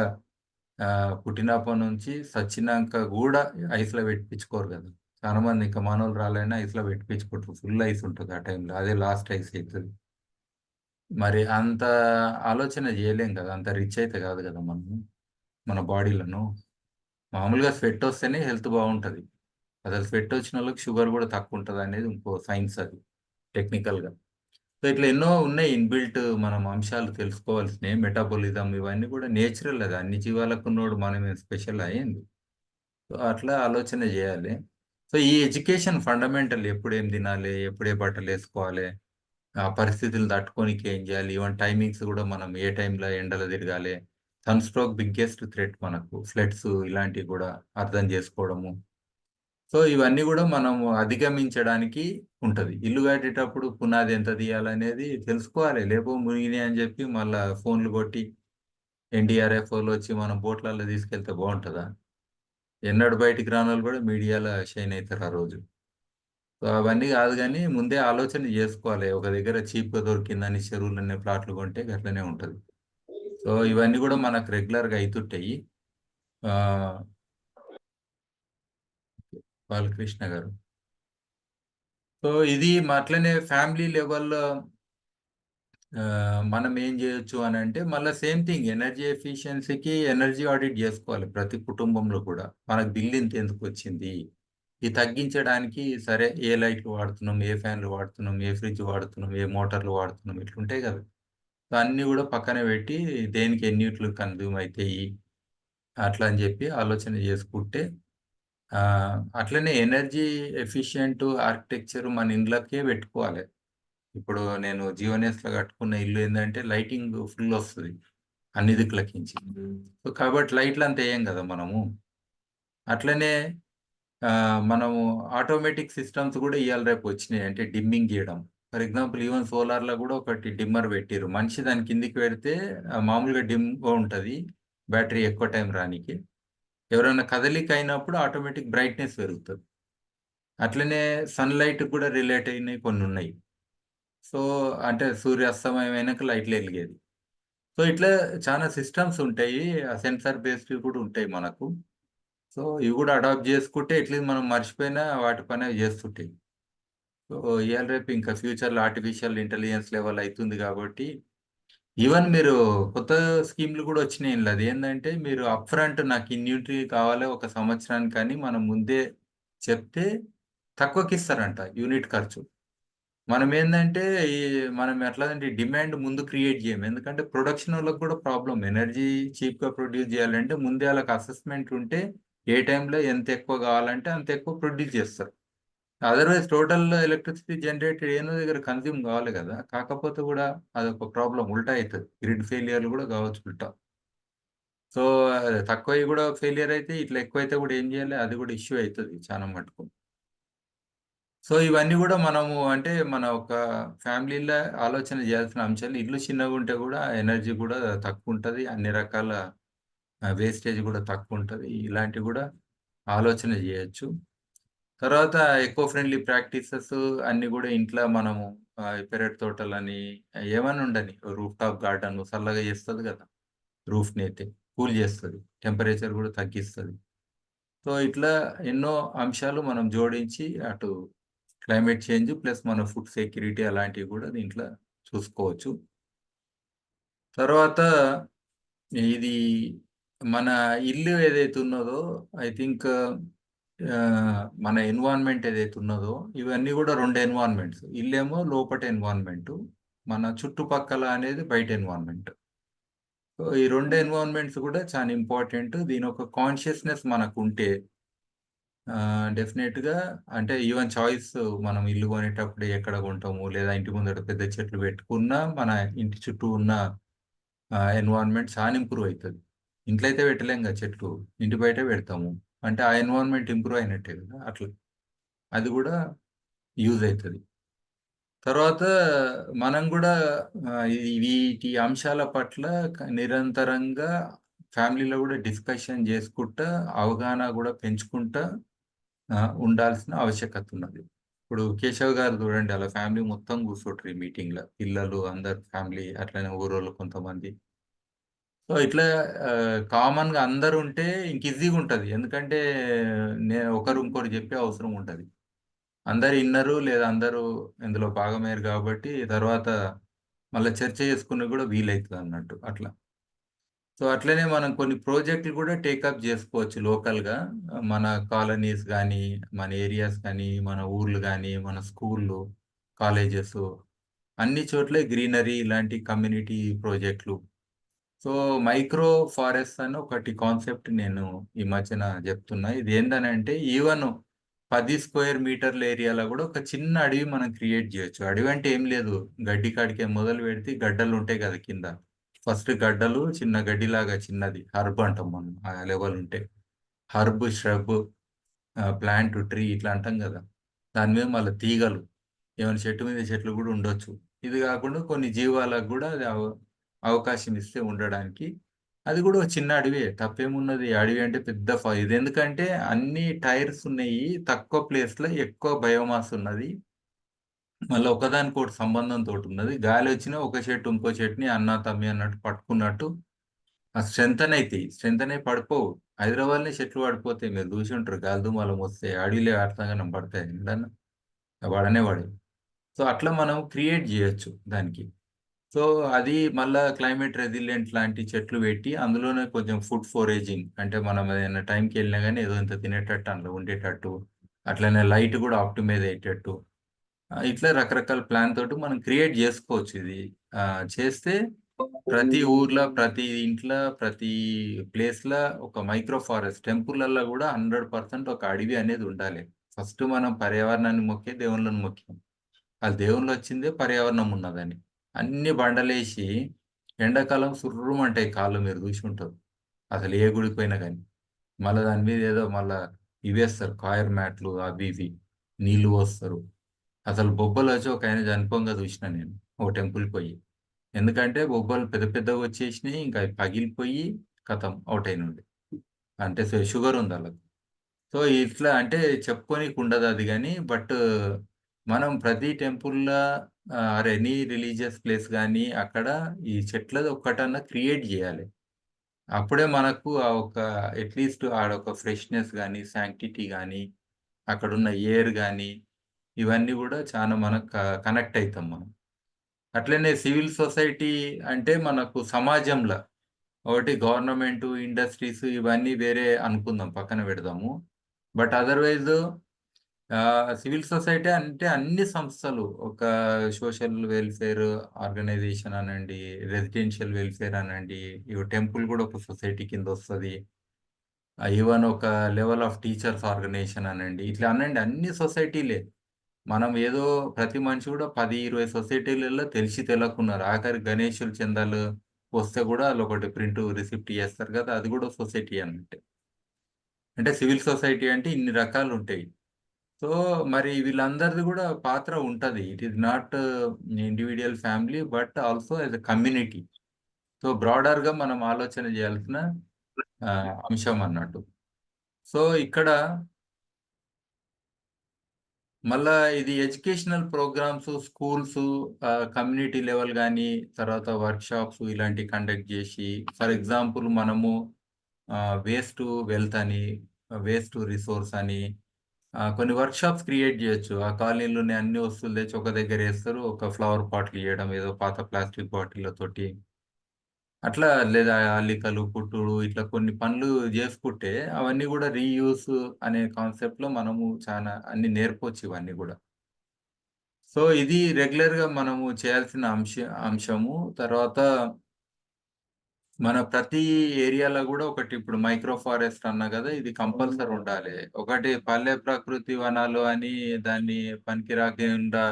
పుట్టినప్పటి నుంచి సచ్చినాక కూడా ఐస్లో పెట్టించుకోరు కదా. చాలా మంది ఇంకా మనోళ్ళు రాలైనా ఐస్లో పెట్టించుకుంటారు, ఫుల్ ఐస్ ఉంటుంది ఆ టైంలో, అదే లాస్ట్ ఐస్ అవుతుంది. మరి అంత ఆలోచన చేయలేం కదా, అంత రిచ్ అయితే కాదు కదా మనం మన బాడీలను. మామూలుగా స్వెట్ వస్తేనే హెల్త్ బాగుంటుంది. అసలు స్వెట్ వచ్చిన వాళ్ళకి షుగర్ కూడా తక్కువ ఉంటుంది అనేది ఇంకో సైన్స్, అది టెక్నికల్గా. సో ఇట్లా ఎన్నో ఉన్నాయి ఇన్బిల్ట్ మనం అంశాలు తెలుసుకోవాల్సినవి. మెటాబాలిజం ఇవన్నీ కూడా నేచురల్, అది అన్ని జీవాలకు ఉన్నోడు మనం స్పెషల్ అయ్యింది. సో అట్లా ఆలోచన చేయాలి. సో ఈ ఎడ్యుకేషన్ ఫండమెంటల్, ఎప్పుడు ఏం తినాలి, ఎప్పుడే బట్టలు వేసుకోవాలి, ఆ పరిస్థితులు తట్టుకోనికి ఏం చేయాలి, ఈవెన్ టైమింగ్స్ కూడా మనం ఏ టైంలో ఎండలో తిరగాలి. సన్ స్ట్రోక్ బిగ్గెస్ట్ థ్రెట్ మనకు, ఫ్లడ్స్ ఇలాంటివి కూడా అర్థం చేసుకోవడము. సో ఇవన్నీ కూడా మనము అధిగమించడానికి ఉంటది. ఇల్లు కట్టేటప్పుడు పునాది ఎంత తీయాలనేది తెలుసుకోవాలి. లేపో మునిగినాయి అని చెప్పి మళ్ళా ఫోన్లు కొట్టి ఎన్డీఆర్ఎఫ్ఓలు వచ్చి మనం బోట్లలో తీసుకెళ్తే బాగుంటుందా? ఎన్నడూ బయటికి రానోళ్ళు కూడా మీడియాలో షైన్ అవుతారు ఆ రోజు. సో అవన్నీ కాదు కానీ ముందే ఆలోచన చేసుకోవాలి. ఒక దగ్గర చీప్‌గా దొరికిందని చెరువులన్నీ ప్లాట్లు కొంటే గట్లనే ఉంటది. సో ఇవన్నీ కూడా మనకు రెగ్యులర్‌గా అయితుంటాయి. ఆహ్, బాలకృష్ణ గారు. సో ఇది అట్లనే ఫ్యామిలీ లెవెల్‌లో మనం ఏం చేయొచ్చు అని అంటే, మళ్ళీ సేమ్ థింగ్ ఎనర్జీ ఎఫిషియన్సీకి ఎనర్జీ ఆడిట్ చేసుకోవాలి ప్రతి కుటుంబంలో కూడా. మనకు బిల్ ఇంత ఎందుకు వచ్చింది, ఇది తగ్గించడానికి సరే ఏ లైట్లు వాడుతున్నాం, ఏ ఫ్యాన్లు వాడుతున్నాం, ఏ ఫ్రిడ్జ్ వాడుతున్నాం, ఏ మోటార్లు వాడుతున్నాం, ఇట్లుంటాయి కదా. సో అన్నీ కూడా పక్కన పెట్టి దేనికి ఎన్ని యూనిట్లు కన్జ్యూమ్ అవుతాయి అట్లా అని చెప్పి ఆలోచన చేసుకుంటే, అట్లనే ఎనర్జీ ఎఫిషియెంట్ ఆర్కిటెక్చర్ మన ఇండ్లకే పెట్టుకోవాలి. ఇప్పుడు నేను జీవనేస్‌లో కట్టుకున్న ఇల్లు ఏందంటే లైటింగ్ ఫుల్ వస్తది, అన్ని దిక్కులకించి. సో, కాబట్టి లైట్‌లంతా ఎయం గదా మనము. అట్లనే మనము ఆటోమేటిక్ సిస్టమ్స్ గూడా ఇయాల రేపు వచ్చినాయి. అంటే డిమ్మింగ్ జేయడం. ఫర్ ఎగ్జాంపుల్ ఈవెన్ సోలార్‌లో గూడా ఒకటి డిమ్మర్ పెట్టిర్రు. మనిషి దాని కిందికి పెడితే మామూలుగా డిమ్‌గా ఉంటది, బ్యాటరీ ఎక్కువ టైం రానీకి. ఎవరైనా కదలిక అయినప్పుడు ఆటోమేటిక్ బ్రైట్‌నెస్ పెరుగుతది. అట్లనే సన్‌లైట్‌కి గూడా రిలేట్ అయినయి కొన్నున్నాయి. సో, అంటే సూర్యాస్తమయం అయినాక లైట్లు ఎలిగేది. సో, ఇట్లా చాలా సిస్టమ్స్ ఉంటాయి. సెన్సార్ బేస్డ్‌వి కూడా ఉంటాయి మనకు. సో, ఇవి కూడా అడాప్ట్ చేసుకుంటే అట్లీస్ట్ మనం మర్చిపోయినా వాటి పని అవి చేస్తుంటాయి. సో, ఇయాల రేపు ఇంకా ఫ్యూచర్‌లో ఆర్టిఫిషియల్ ఇంటెలిజెన్స్ లెవెల్ అయితుంది కాబట్టి, ఈవెన్ మీరు కొత్త స్కీమ్‌లు కూడా వచ్చినాయి ఇందులో. అదేందంటే మీరు అప్ ఫ్రంట్ నాకు ఇన్ని యూనిట్‌లు కావాలి ఒక సంవత్సరానికని మనం ముందే చెప్తే తక్కువకిస్తారంట యూనిట్ ఖర్చు. మనమేందంటే, ఈ మనం ఎట్లంటే డిమాండ్ ముందు క్రియేట్ జేయం. ఎందుకంటే ప్రొడక్షనోళ్ళకి కూడా ప్రాబ్లమ్. ఎనర్జీ చీప్‌గా ప్రొడ్యూస్ జేయాలంటే ముందే ఆళ్ళకి అసెస్‌మెంట్ ఉంటే, ఏ టైంలో ఎంత ఎక్కువ గావాలంటే అంత ఎక్కువ ప్రొడ్యూస్ జేస్తారు. అదర్‌వైజ్ టోటల్ ఎలక్ట్రిసిటీ జనరేటెడ్ ఏనో దగ్గర కన్జ్యూమ్ గావాలి గదా. కాకపోతే గూడా అదొక ప్రాబ్లమ్ ఉల్టా అయితది. గ్రిడ్ ఫెయిల్యూర్‌లు గూడా గావచ్చు ఉల్టా. సో, తక్కువయి గూడా ఫెయిల్యూర్ అయితే, ఇట్లా ఎక్కువైతే గూడా ఏం జేయాలి? అది గూడా ఇష్యూ అయితది చానా మటుకు. సో, ఇవన్నీ గూడా మనము అంటే, మన ఒక ఫ్యామిలీలో ఆలోచన జేయాల్సిన అంశాలు. ఇల్లు చిన్నగుంటే గూడా ఎనర్జీ గూడా తక్కువుంటది. అన్ని రకాల వేస్టేజ్ గూడా తక్కువుంటది. ఇలాంటివి గూడా ఆలోచన జేయొచ్చు. తర్వాత ఎకో ఫ్రెండ్లీ ప్రాక్టీసెస్ అన్నీ గూడా ఇంట్లో మనము పెరటి తోటలని ఏమన్నా ఉండని, రూఫ్ టాప్ గార్డెన్ చల్లగా చేస్తది గదా. రూఫ్‌నైతే కూల్ జేస్తది. టెంపరేచర్ గూడా తగ్గిస్తది. సో, ఇట్లా ఎన్నో అంశాలు మనం జోడించి అటు క్లైమేట్ చేంజ్ ప్లస్ మన ఫుడ్ సెక్యూరిటీ అలాంటివి గూడా దీంట్లో చూసుకోవచ్చు. తర్వాత ఇది మన ఇల్లు ఏదైతే ఉన్నదో ఐ థింక్ మన ఎన్విరాన్మెంట్ ఏదైతే ఉన్నదో ఇవన్నీ గూడా 2 ఎన్విరాన్మెంట్స్. ఇల్లేమో లోపట ఎన్విరాన్మెంటు, మన చుట్టుపక్కల అనేది బయట ఎన్విరాన్మెంట్. సో, ఈ 2 ఎన్విరాన్మెంట్స్ గూడా చాలా ఇంపార్టెంట్. దీనొక కాన్షియస్‌నెస్ మనకుంటే డెఫినెట్‌గా అంటే ఈవెన్ చాయిస్ మనం ఇల్లు కొనేటప్పుడు ఎక్కడ కొంటాము, లేదా ఇంటి ముందట పెద్ద చెట్లు పెట్టుకున్నా మన ఇంటి చుట్టూ ఉన్న ఎన్విరాన్మెంట్ చాలా ఇంప్రూవ్ అయితది. ఇంట్లో అయితే పెట్టలేం కదా చెట్లు. ఇంటి బయటే పెడతాము. అంటే ఆ ఎన్విరాన్మెంట్ ఇంప్రూవ్ అయినట్టే కదా అట్లా. అది గూడా యూజ్ అయితది. తర్వాత మనం గూడా వీటి అంశాల పట్ల నిరంతరంగా ఫ్యామిలీలో గూడా డిస్కషన్ జేసుకుంటా, అవగాహన గూడా పెంచుకుంటా ఉండాల్సిన ఆవశ్యకత ఉన్నది. ఇప్పుడు కేశవ్ గారు చూడండి అలా ఫ్యామిలీ మొత్తం కూర్చుంటారు ఈ మీటింగ్‌ల. పిల్లలు అందరు ఫ్యామిలీ అట్లనే ఊరోళ్ళు కొంతమంది. సో, ఇట్లా కామన్‌గా అందరుంటే ఇంక ఈజీగుంటది. ఎందుకంటే ఒకరు ఇంకోరు చెప్పే అవసరం ఉంటది. అందరు ఇన్నరు లేదా అందరూ ఇందులో భాగమయ్యారు కాబట్టి తర్వాత మళ్ళా చర్చ చేసుకునేకి కూడా వీలైతదన్నట్టు అట్లా. సో, అట్లనే మనం కొన్ని ప్రాజెక్ట్‌లు కూడా టేకప్ జేసుకోవచ్చు లోకల్‌గా. మన కాలనీస్ గానీ, మన ఏరియాస్ గానీ, మన ఊర్లు గానీ, మన స్కూల్లు, కాలేజెసు అన్ని చోట్ల గ్రీనరీ ఇలాంటి కమ్యూనిటీ ప్రాజెక్ట్‌లు. సో, మైక్రో ఫారెస్ట్ అని ఒకటి కాన్సెప్ట్ నేను ఈ మధ్యన జెప్తున్నా. ఇదేందనంటే ఈవెన్ 10 స్క్వేర్ మీటర్ల ఏరియాలో గూడా ఒక చిన్న అడవి మనం క్రియేట్ జేయొచ్చు. అడవంటే ఏం లేదు. గడ్డి కాడికే మొదలు పెడితే గడ్డలుంటాయి గదా! కింద. ఫస్ట్ గడ్డలు చిన్న గడ్డిలాగా చిన్నది హర్బ్ అంటాం మనం. ఆ లెవెల్ ఉంటే. హర్బ్, ష్రబ్, ప్లాంట్, ట్రీ ఇట్లా అంటాం గదా! దాని మీద మళ్ళా తీగలు. ఏమైనా చెట్టు మీద చెట్లు గూడా ఉండొచ్చు. ఇది గాకుండా కొన్ని జీవాలకు గూడా అది అవకాశం ఇస్తే ఉండడానికి. అది గూడా ఒక చిన్న అడవే. తప్పేమున్నది? అడవి అంటే పెద్ద ఇదెందుకంటే అన్ని టైర్స్ ఉన్నాయి. తక్కువ ప్లేస్‌లో ఎక్కువ బయోమాస్ ఉన్నది. మళ్ళా ఒకదానికొకటి సంబంధంతోటున్నది. గాలొచ్చినా ఒక చెట్టు ఇంకో చెట్టుని అన్నా, తమ్మి అన్నట్టు పట్టుకున్నట్టు స్ట్రెంథెన్ అయితాయి. స్ట్రెంథెన్ అయి పడిపోవు. హైదరాబాద్‌లోనే చెట్లు పడిపోతాయి. మీరు చూసుంటారు గాలి దుమాలమొస్తే. అడవిలో అట్లగానం పడతాయా ఎప్పుడన్నా? పడనే పడవు. సో, అట్లా మనం క్రియేట్ జేయొచ్చు దానికి. సో, అది మళ్ళా క్లైమేట్ రెసిలియంట్ లాంటి చెట్లు పెట్టి, అందులోనే కొంచెం ఫుడ్ ఫోరేజింగ్ అంటే మనం ఏదైనా టైంకెళ్ళినా గాని ఏదో ఇంత తినేటట్టు అందులో ఉండేటట్టు, అట్లనే లైట్ గూడా ఆప్టిమైజ్ అయ్యేటట్టు. ఇట్లా రకరకాల ప్లాన్ తోటి మనం క్రియేట్ జేసుకోవచ్చు ఇది. చేస్తే ప్రతి ఊర్లో, ప్రతి ఇంట్లో, ప్రతి ప్లేస్‌ల ఒక మైక్రో ఫారెస్ట్ టెంపుల్‌లల్లో గూడా 100% ఒక అడవి అనేది ఉండాలి. ఫస్ట్ మనం పర్యావరణాన్ని మొక్కి దేవుళ్ళని మొక్కాం. ఆ దేవుళ్ళొచ్చిందే పర్యావరణం ఉన్నదని. అన్ని బండలేసి ఎండాకాలం సుర్రుమంటాయి కాళ్ళు మీరు జూసుంటారు. అసలు ఏ గుడికి పోయినా గాని. మళ్ళా దాని మీద ఏదో మళ్ళా ఇవేస్తారు కాయర్ మ్యాట్లు అవి ఇవి. నీళ్లు పోస్తారు. అసలు బొబ్బలొచ్చి ఒకాయన చనిపోంగా జూషినా నేను. ఓ టెంపుల్‌కి పోయి. ఎందుకంటే బొబ్బలు పెద్ద పెద్దగొచ్చేసినియి. ఇంకా అవి పగిలిపోయి ఖతం ఔట్ అయినుండే. అంటే షుగర్ ఉందాళ్ళకి. సో, ఇట్లా అంటే చెప్పుకోనీకుండదది గానీ, మనం ప్రతి టెంపుల్‌ల ఎనీ రిలీజియస్ ప్లేస్ గాని, అక్కడ ఈ చెట్లది ఒక్కటన్నా క్రియేట్ జేయాలి. అప్పుడే మనకు ఆ ఒక అట్‌లీస్ట్ ఆడొక ఫ్రెష్‌నెస్ గాని, శాంక్టిటీ గాని, అక్కడున్న ఎయిర్ గాని, ఇవన్నీ గూడా చానా మనకు కనెక్ట్ అయితాం మనం. అట్లనే సివిల్ సొసైటీ అంటే మనకు సమాజంల ఒకటి గవర్నమెంటు, ఇండస్ట్రీస్ ఇవన్నీ వేరే అనుకుందాం పక్కన పెడదాము. అదర్‌వైజు సివిల్ సొసైటీ అంటే అన్ని సంస్థలు ఒక సోషల్ వెల్‌ఫేర్ ఆర్గనైజేషన్ అనండి, రెసిడెన్షియల్ వెల్‌ఫేర్ అనండి, టెంపుల్ గూడా ఒక సొసైటీ కిందొస్తది. ఈవెన్ ఒక లెవెల్ ఆఫ్ టీచర్స్ ఆర్గనైజేషన్ అనండి. ఇట్లా అనండి అన్ని సొసైటీలే. మనం ఏదో ప్రతి మనిషి గూడా 10, 20 సొసైటీలలో తెలిసి తెలవకున్నారు. ఆఖరికి గణేషులు చందాలు వస్తే గూడా ఆళ్ళొకటి ప్రింటు రిసిప్ట్ ఇయ్యేస్తారు గదా! అది గూడా సొసైటీయే అన్నట్టే. అంటే సివిల్ సొసైటీ అంటే ఇన్ని రకాలుంటాయి. సో, మరి వీళ్ళందరిది గూడా పాత్ర ఉంటది. It is not individual family but also as a community. So, బ్రాడర్‌గా మనం ఆలోచన జేయాల్సిన అంశం అన్నట్టు. సో, ఇక్కడ మళ్ళా ఇది educational programmes, schools community level గాని, తర్వాత వర్క్‌షాప్స్ ఇలాంటివి కండక్ట్ జేసి, ఫర్ ఎగ్జాంపుల్ మనము వేస్ట్ టు వెల్త్ అని, వేస్ట్ టు రిసోర్స్ అని కొన్ని వర్క్‌షాప్స్ క్రియేట్ జేయొచ్చు. ఆ కాలనీలోని అన్ని వస్తువులు తెచ్చి ఒక దగ్గరేస్తారు. ఒక ఫ్లవర్ పాట్లు ఇయ్యడం, ఏదో పాత ప్లాస్టిక్ బాటిళ్ళతోటి. అట్లా లేదా అల్లికలు, కుట్టుడు ఇట్లా కొన్ని పనులు జేసుకుంటే అవన్నీ గూడా రీయూజ్ అనే కాన్సెప్ట్‌లో మనము చానా అన్ని నేర్పొచ్చు ఇవన్నీ గూడా. సో, ఇది రెగ్యులర్‌గా మనము చేయాల్సిన అంశము. తర్వాత మన ప్రతి ఏరియాలో గూడా ఒకటి ఇప్పుడు మైక్రో ఫారెస్ట్ అన్నా గదా! ఇది కంపల్సరీ ఉండాలి. ఒకటి పల్లె ప్రకృతి వనాలు అని దాన్ని పనికి రాకుండా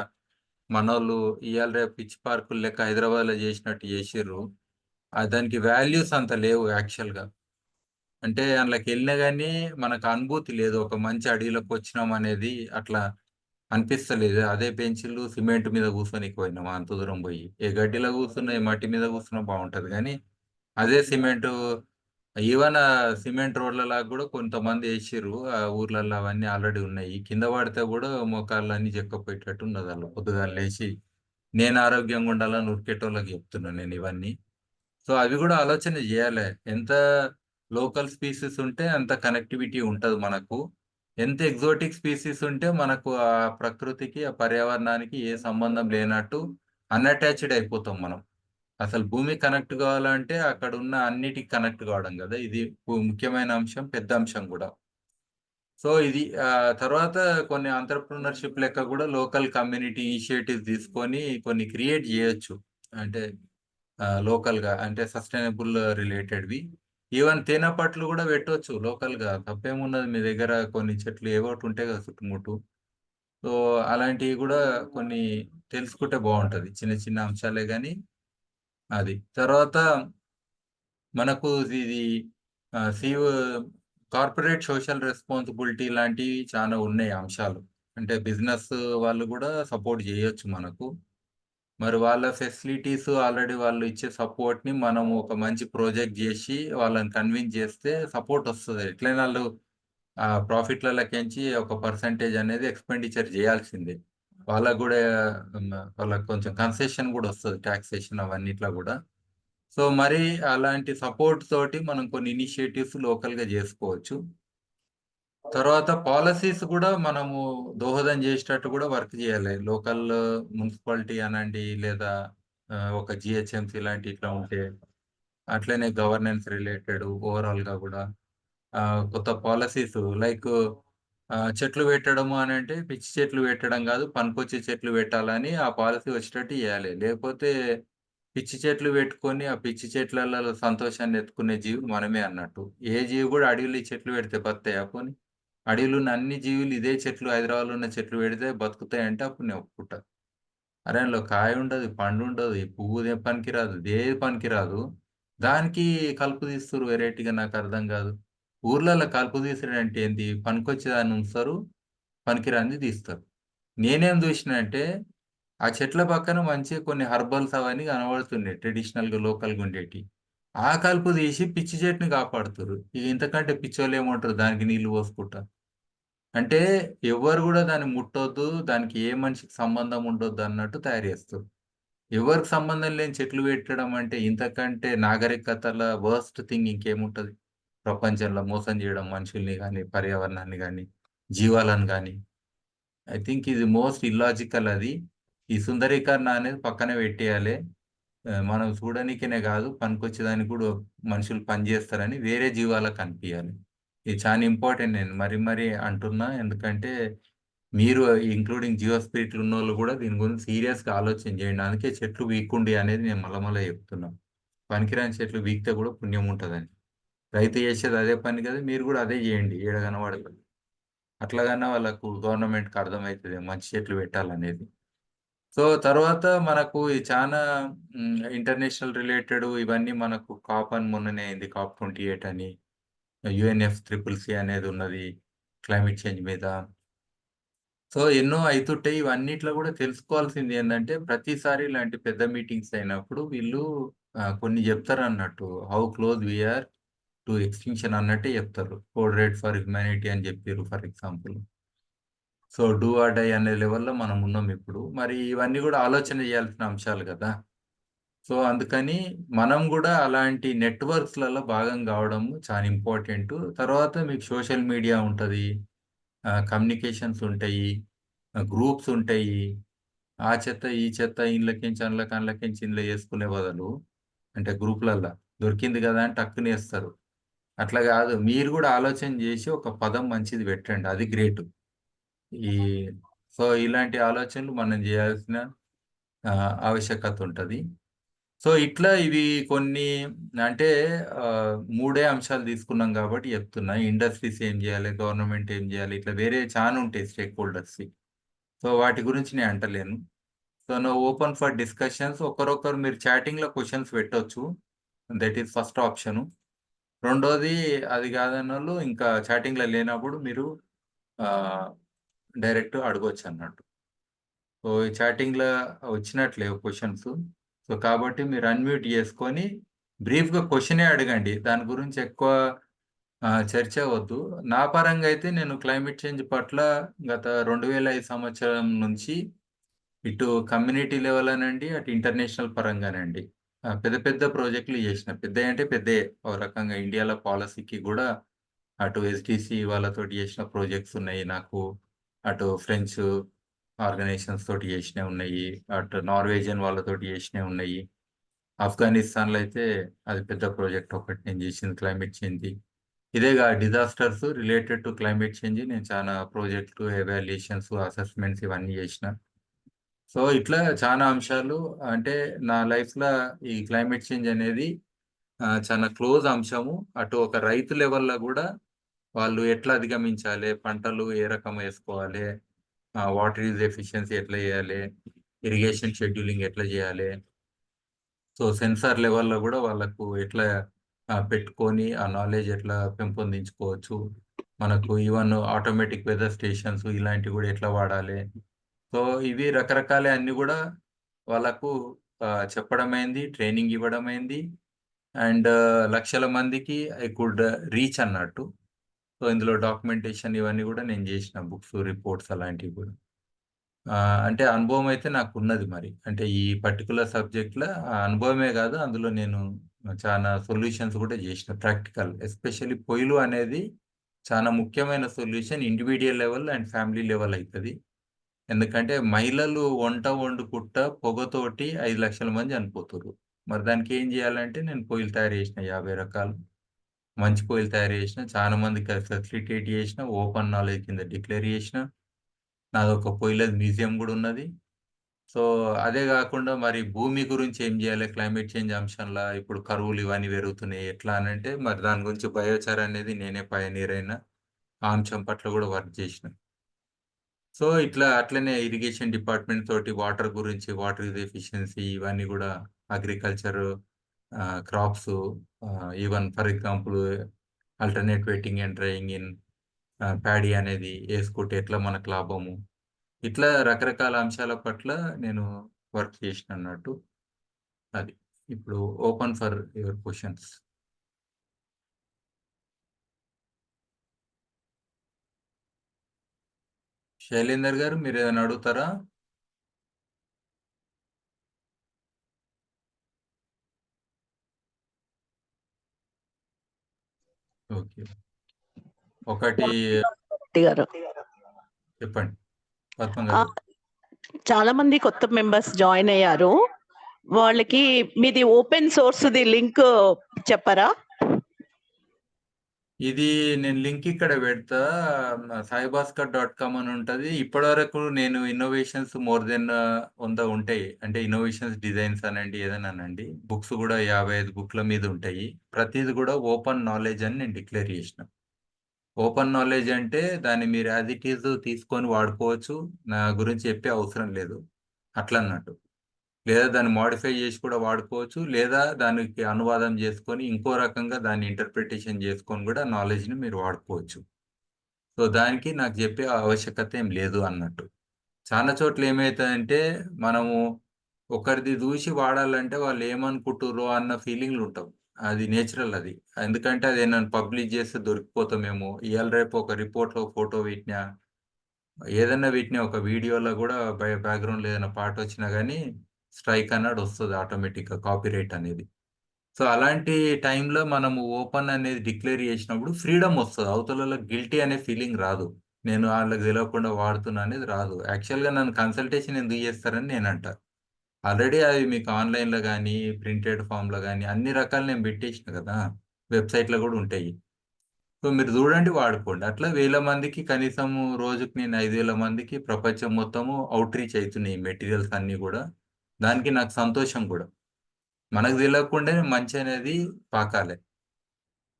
మనోళ్ళు ఇయాల రేపు పిచ్చి పార్కులు లెక్క హైదరాబాద్‌లో జేసినట్టు జేసిర్రు. దానికి వాల్యూస్ అంత లేవు యాక్చువల్‌గా. అంటే అందులోకెళ్ళినా గాని మనకు అనుభూతి లేదు. ఒక మంచి అడవిలోకొచ్చినామనేది అట్లా అనిపిస్తలేదు. అదే బెంచులు, సిమెంట్ మీద కూర్చొనీకి పోయినామా అంత దూరం బోయి. ఏ గడ్డిలో కూర్చున్నా, ఏ మట్టి మీద కూర్చున్నా బావుంటది గానీ, అదే సిమెంటు ఈవెన్ సిమెంట్ రోడ్లలాగా కూడా కొంతమంది వేసిర్రు. ఆ ఊర్లలో అవన్నీ ఆల్రెడీ ఉన్నాయి. కింద పడితే కూడా మోకాళ్ళన్నీ చెక్కపోయేటట్టు ఉన్నది అలా పొద్దుగాల లేచి నేను ఆరోగ్యంగా ఉండాలని ఉరికేటోళ్ళకి చెప్తున్నా నేను ఇవన్నీ. సో అవి కూడా ఆలోచన చేయాలి. ఎంత లోకల్ స్పీసీస్ ఉంటే అంత కనెక్టివిటీ ఉంటది మనకు. ఎంత ఎగ్జోటిక్ స్పీసీస్ ఉంటే మనకు ఆ ప్రకృతికి, ఆ పర్యావరణానికి ఏ సంబంధం లేనట్టు అన్‌అటాచ్డ్ అయిపోతాం మనం. అసలు భూమి కనెక్ట్ కావాలంటే అక్కడ ఉన్న అన్నిటికి కనెక్ట్ కావడం కదా! ఇది ముఖ్యమైన అంశం, పెద్ద అంశం కూడా. సో ఇది తర్వాత కొన్ని ఎంటర్‌ప్రెన్యూర్‌షిప్ లెక్క కూడా లోకల్ కమ్యూనిటీ ఇనిషియేటివ్స్ తీసుకొని కొన్ని క్రియేట్ చేయొచ్చు. అంటే లోకల్‌గా అంటే సస్టైనబుల్ రిలేటెడ్‌వి. ఈవెన్ తేనె పట్లు కూడా పెట్టొచ్చు లోకల్‌గా. తప్పేమున్నది మీ దగ్గర కొన్ని చెట్లు ఏవో ఒకటి ఉంటాయి కదా చుట్టుముట్టు. సో అలాంటివి కూడా కొన్ని తెలుసుకుంటే బావుంటది. చిన్న చిన్న అంశాలే గాని అది. తర్వాత మనకు ఇది ఆహ్, సివ్ కార్పొరేట్ సోషల్ రెస్పాన్సిబిలిటీ లాంటివి చాలా ఉన్నాయి అంశాలు. అంటే బిజినెస్ వాళ్ళు కూడా సపోర్ట్ చేయొచ్చు మనకు. మరి వాళ్ళ ఫెసిలిటీస్ ఆల్రెడీ వాళ్ళు ఇచ్చే సపోర్ట్‌ని మనం ఒక మంచి ప్రాజెక్ట్ జేసి వాళ్ళని కన్విన్స్ జేస్తే సపోర్ట్ ఒస్తది. ఎట్లైనా ఆళ్ళు ప్రాఫిట్‌లలోకెంచి ఒక పర్సెంటేజ్ అనేది ఎక్స్‌పెండిచర్ జేయాల్సిందే. వాళ్ళకి గూడా వాళ్ళకి కొంచెం కన్సెషన్ గూడా ఒస్తది. టాక్సేషన్ అవన్నిట్లో గూడా. సో, మరి అలాంటి సపోర్ట్ తోటి మనం కొన్ని ఇనిషియేటివ్స్ లోకల్‌గా జేసుకోవచ్చు. తర్వాత పాలిసీస్ గూడా మనము దోహదం జేసేటట్టు గూడా వర్క్ జేయాలి. లోకల్ మున్సిపాలిటీ అనండి లేదా ఒక జీహెచ్ఎంసీ లాంటి ఇట్లా ఉంటే, అట్లనే గవర్నెన్స్ రిలేటెడ్ ఓవరాల్‌గా గూడా కొత్త పాలిసీస్ లైక్ చెట్లు పెట్టడము అనంటే పిచ్చి చెట్లు పెట్టడం గాదు, పనికొచ్చే చెట్లు పెట్టాలని ఆ పాలిసీ వచ్చేటట్టు జేయాలి. లేకపోతే పిచ్చి చెట్లు పెట్టుకొని, ఆ పిచ్చి చెట్లలలో సంతోషాన్ని ఎతుకునే జీవి మనమే అన్నట్టు. ఏ జీవి గూడా అడవిలో ఈ చెట్లు పెడితే బతుకుతాయా పోనీ? అడవిలో ఉన్న అన్ని జీవులు ఇదే చెట్లు హైదరాబాద్‌లో ఉన్న చెట్లు పెడితే బతుకుతాయంటే అప్పుడు నేను ఒప్పుకుంటా. అరే! అందులో కాయ ఉండదు, పండు ఉండదు, ఈ పువ్వుదేం పనికిరాదు, ఇదేది పనికిరాదు. దానికి కలుపు తీస్తుర్రు వెరైటీగా నాకర్థం గాదు. ఊర్లలో కలుపు తీసుడు అంటే ఏంది? పనికొచ్చేదాన్ని ఉంచుతారు, పనికిరానిది తీస్తారు. నేనేం జూషినా అంటే, ఆ చెట్ల పక్కన మంచిగా కొన్ని హెర్బల్స్ అవన్నీ కనబడుతున్నాయి. ట్రెడిషనల్‌గా లోకల్‌గా ఉండేటియి. ఆ కలుపు తీసి పిచ్చి చెట్టుని కాపాడుతుర్రు. ఇగ ఇంతకంటే పిచ్చోళ్ళేముంటరు దానికి నీళ్లు పోసుకుంటా. అంటే ఎవ్వరు గూడా దాన్ని ముట్టొద్దు, దానికి ఏ మనిషికి సంబంధం ఉండొద్దన్నట్టు తయారు జేస్తుర్రు. ఎవరికి సంబంధం లేని చెట్లు పెట్టడం అంటే ఇంతకంటే నాగరికతల వర్స్ట్ థింగ్ ఇంకేముంటది? ప్రపంచంలో మోసం జేయడం మనుషుల్ని గాని, పర్యావరణాన్ని గాని, జీవాలను గాని. ఐ థింక్ ఇది మోస్ట్ ఇల్లాజికల్ అది. ఈ సుందరీకరణ అనేది పక్కన పెట్టేయాలే. మనం చూడనీకనే గాదు, పనికొచ్చేదానికి గూడా మనుషులు పని జేస్తారని వేరే జీవాలకు కనిపియాలి. ఇది చాలా ఇంపార్టెంట్ నేను మరీ మరీ అంటున్నా. ఎందుకంటే మీరు ఇంక్లూడింగ్ జియో స్పిరిట్లు ఉన్నోళ్ళు గూడా దీని గురించి సీరియస్‌గా ఆలోచన జేయండి. అందుకే చెట్లు వీక్కుండి అనేది నేను మళ్ళా మళ్ళా చెప్తున్నా. పనికిరాని చెట్లు వీకితే గూడా పుణ్యం ఉంటదని. రైతు చేసేది అదే పని గదా! మీరు గూడా అదే జేయండి ఏడ కనపడదు. అట్లాగన్నా వాళ్ళకు గవర్నమెంట్‌కి అర్థమైతది మంచి చెట్లు పెట్టాలనేది. సో, తర్వాత మనకు ఈ చానా ఇంటర్నేషనల్ రిలేటెడ్ ఇవన్నీ మనకు కాప్ అని మొన్ననే అయింది. కాప్ 28 అని. యూఎన్ఎఫ్‌సిసిసి అనేదున్నది. క్లైమేట్ చేంజ్ మీద. సో, ఎన్నో అయితుంటాయి. ఇవన్నిట్లో గూడా తెలుసుకోవాల్సింది ఏందంటే, ప్రతిసారి ఇలాంటి పెద్ద మీటింగ్స్ అయినప్పుడు వీళ్ళు కొన్ని జెప్తారన్నట్టు. How close we are to extinction అన్నట్టే జెప్తారు. కోడ్ రెడ్ ఫర్ హ్యుమానిటీ అని జెప్పిర్రు for example. So, do or die అనే లెవెల్‌లో మనమున్నాం ఇప్పుడు. మరి ఇవన్నీ గూడా ఆలోచన జేయాల్సిన అంశాలు గదా! సో, అందుకని మనం గూడా అలాంటి నెట్‌వర్క్స్‌లలో భాగం గావడం చాలా ఇంపార్టెంటు. తర్వాత మీకు సోషల్ మీడియా ఉంటది. కమ్యూనికేషన్స్ ఉంటాయి. గ్రూప్స్ ఉంటాయి. ఆ చెత్త, ఈ చెత్త ఇండ్లకించి అండ్లకి, అండ్లకించి ఇండ్ల యేసుకునే బదులు అంటే గ్రూప్‌లల్ల దొరికింది గదా! అని టక్కున యేస్తారు. అట్లా గాదు. మీరు గూడా ఆలోచన జేసి ఒక పదం మంచిది పెట్టండి. అది గ్రేటు. ఈ సో, ఇలాంటి ఆలోచనలు మనం జేయాల్సిన ఆవశ్యకత ఉంటది. సో, ఇట్లా ఇవి కొన్ని అంటే మూడే అంశాలు తీసుకున్నాం గాబట్టి జెప్తున్నా. ఇండస్ట్రీస్ ఏం జేయాలి? గవర్నమెంట్ ఏం జేయాలి? ఇట్లా వేరే చానా ఉంటాయి స్టేక్ హోల్డర్స్‌వి. సో, వాటి గురించి నేను అంటలేను. So, now open for discussions. ఒకరొకరు మీరు చాటింగ్‌లో క్వెషన్స్ పెట్టొచ్చు. That is first option. రెండోది అది గాదన్నోళ్ళు ఇంకా చాటింగ్‌లో లేనప్పుడు మీరు ఆహ్, డైరెక్ట్ అడగొచ్చన్నట్టు. సో, ఈ చాటింగ్‌లో వచ్చినట్లేవు క్వెషన్స్. సో, కాబట్టి మీరు అన్‌మ్యూట్ జేసుకొని బ్రీఫ్గా క్వశ్చనే అడగండి, దాని గురించి ఎక్కువ చర్చ వద్దు. నా పరంగా అయితే నేను క్లైమేట్ చేంజ్ పట్ల గత 2005 సంవత్సరం నుంచి ఇటు కమ్యూనిటీ లెవెల్ అనండి, అటు ఇంటర్నేషనల్ పరంగానండి పెద్ద పెద్ద ప్రాజెక్టులు చేసిన. పెద్దయి అంటే పెద్దయే. ఓ రకంగా ఇండియాలో పాలసీకి గూడా అటు ఎస్‌డిసి వాళ్ళతోటి చేసిన ప్రాజెక్ట్స్ ఉన్నాయి నాకు. అటు ఫ్రెంచ్ ఆర్గనైజేషన్స్ తోటి చేసినయి ఉన్నాయి. అటు నార్వేజియన్ వాళ్ళతోటి చేసినయి ఉన్నాయి. ఆఫ్ఘనిస్తాన్‌లో అయితే అది పెద్ద ప్రాజెక్ట్ ఒకటి నేను చేసింది క్లైమేట్ చేంజ్‌ది. ఇదేగా disasters related to climate change నేను చాలా ప్రాజెక్ట్‌లు, ఎవాల్యుయేషన్స్, అసెస్‌మెంట్స్ ఇవన్నీ చేసిన. సో, ఇట్లా చానా అంశాలు అంటే నా లైఫ్‌లో ఈ క్లైమేట్ చేంజ్ అనేది చాలా క్లోజ్ అంశము. అటు ఒక రైతు లెవెల్‌లో గూడా వాళ్ళు ఎట్లా అధిగమించాలే, పంటలు ఏ రకం ఏసుకోవాలే, వాటర్ యూజ్ ఎఫిషియన్సీ ఎట్లా చేయాలే, ఇరిగేషన్ షెడ్యూలింగ్ ఎట్లా చేయాలే. సో, సెన్సార్ లెవెల్‌లో గూడా వాళ్ళకు ఎట్లా పెట్టుకొని ఆ నాలెడ్జ్ ఎట్లా పెంపొందించుకోవచ్చు. మనకు ఈవెన్ ఆటోమేటిక్ వెదర్ స్టేషన్స్ ఇలాంటివి గూడా ఎట్లా వాడాలి. సో, ఇవి రకరకాలయి అన్నీ గూడా వాళ్ళకు చెప్పడమైంది, ట్రైనింగ్ ఇవ్వడమైంది. అండ్ లక్షల మందికి ఐ కుడ్ రీచ్ అన్నట్టు. సో, ఇందులో డాక్యుమెంటేషన్ ఇవన్నీ గూడా నేను జేసిన బుక్స్, రిపోర్ట్స్ అలాంటివి గూడా. అంటే అనుభవం అయితే నాకున్నది మరి. అంటే ఈ పర్టిక్యులర్ సబ్జెక్ట్‌ల ఆ అనుభవమే గాదు, అందులో నేను చానా సొల్యూషన్స్ గూడా జేసిన ప్రాక్టికల్. ఎస్పెషల్లీ పొయ్యిలు అనేది చాలా ముఖ్యమైన solution individual level and family level అయితది. ఎందుకంటే మహిళలు వంట వండుకుంటా పొగతోటి 5,00,000 మంది చనిపోతుర్రు. మరి దానికేం జేయాలంటే నేను పొయ్యిలు తయారు జేసిన 50 రకాలు. మంచి పొయ్యిలు తయారు జేసిన. చాలా మందికి ఫెసిలిటేట్ జేసిన. ఓపెన్ నాలెడ్జ్ కింద డిక్లేర్ జేసిన. నాదొక పొయ్యిలది మ్యూజియం గూడా ఉన్నది. సో, అదే గాకుండా మరి భూమి గురించి ఏం జేయాలి క్లైమేట్ చేంజ్ అంశంలా ఇప్పుడు కరువులు ఇవన్నీ పెరుగుతున్నాయి. ఎట్లా అనంటే మరి దాని గురించి బయోచార్ అనేది నేనే పయనీర్ అయిన. ఆ అంశం పట్ల గూడా వర్క్ జేసిన. సో, ఇట్లా అట్లనే ఇరిగేషన్ డిపార్ట్‌మెంట్ తోటి వాటర్ గురించి, వాటర్ యూజ్ ఎఫిషియన్సీ ఇవన్నీ గూడా agriculture crops even for example alternate vetting and drying in paddy అనేది యేసుకుంటే ఎట్లా మనకు లాభము. ఇట్లా రకరకాల అంశాల పట్ల నేను వర్క్ చేసినన్నట్టు. అది. ఇప్పుడు open for your questions. Shailender గారు మీరేదైనా అడుగుతారా? ఓకే. ఒకటి రెడ్డి గారు. చెప్పండి. పద్మ ఆ, గారు. చాలా మంది కొత్త మెంబర్స్ జాయిన్ అయ్యారు. వాళ్ళకి మీది ఓపెన్ సోర్స్‌ది లింక్ చెప్పరా? ఇది నేను లింక్ ఇక్కడ పెడతా. సాయిభాస్కర్.com అని ఉంటది. ఇప్పటివరకు నేను ఇన్నోవేషన్స్ మోర్ దెన్ 100 ఉంటాయి. అంటే ఇన్నోవేషన్స్ డిజైన్స్ అనండి, ఏదైనా అనండి. బుక్స్ గూడా 55 బుక్‌ల మీద ఉంటాయి. ప్రతీది గూడా ఓపెన్ నాలెడ్జ్ అని నేను డిక్లేర్ చేసిన. ఓపెన్ నాలెడ్జ్ అంటే దాన్ని మీరు యాజ్ ఇట్ ఈజ్ తీసుకొని వాడుకోవచ్చు. నా గురించి చెప్పే అవసరం లేదు. అట్లన్నట్టు. లేదా దాన్ని మోడిఫై చేసి కూడా వాడుకోవచ్చు. లేదా దానికి అనువాదం చేసుకొని ఇంకో రకంగా దాన్ని ఇంటర్ప్రిటేషన్ చేసుకొని కూడా నాలెడ్జ్‌ని మీరు వాడుకోవచ్చు. సో, దానికి నాకు చెప్పే ఆవశ్యకత ఏం లేదు అన్నట్టు. చాలా చోట్ల ఏమైతదంటే మనము ఒకరిది చూసి వాడాలంటే వాళ్ళు ఏమనుకుంటుర్రో అన్న ఫీలింగ్‌లు ఉంటాం. అది నేచురల్ అది. ఎందుకంటే అది ఏమన్నా పబ్లిష్ చేస్తే దొరికిపోతామేమో. ఇయాల రేపు ఒక రిపోర్ట్‌లో ఫోటో పెట్టినా, ఏదన్నా పెట్టినా ఒక వీడియోలో గూడా బ్యాక్‌గ్రౌండ్‌లో ఏదైనా పాటొచ్చినా గానీ స్ట్రైక్ అన్నాడు వస్తది ఆటోమేటిక్‌గా కాపీరైట్ అనేది. సో, అలాంటి టైంలో మనము ఓపెన్ అనేది డిక్లేర్ చేసినప్పుడు ఫ్రీడమ్ వస్తది. అవతలోళ్ళకి గిల్టీ అనే ఫీలింగ్ రాదు. నేను ఆళ్ళకి తెలవకుండా వాడుతున్నా అనేది రాదు. యాక్చువల్‌గా నన్ను కన్సల్టేషన్ ఎందుకు చేస్తారని నేనంటా. ఆల్రెడీ అవి మీకు ఆన్‌లైన్‌లో గానీ, ప్రింటెడ్ ఫార్మ్‌లో గానీ అన్ని రకాలు నేను పెట్టేసిన గదా! వెబ్‌సైట్‌లో గూడా ఉంటాయి. సో, మీరు జూడండి, వాడుకోండి. అట్లా వేల మందికి కనీసము రోజుకి నేను 5,000 మందికి ప్రపంచం మొత్తము ఔట్‌రీచ్ అయితున్నాయి ఈ మెటీరియల్స్ అన్నీ గూడా. దానికి నాకు సంతోషం గూడా. మనకు తెలవకుండానే మంచనేది పాకాలే.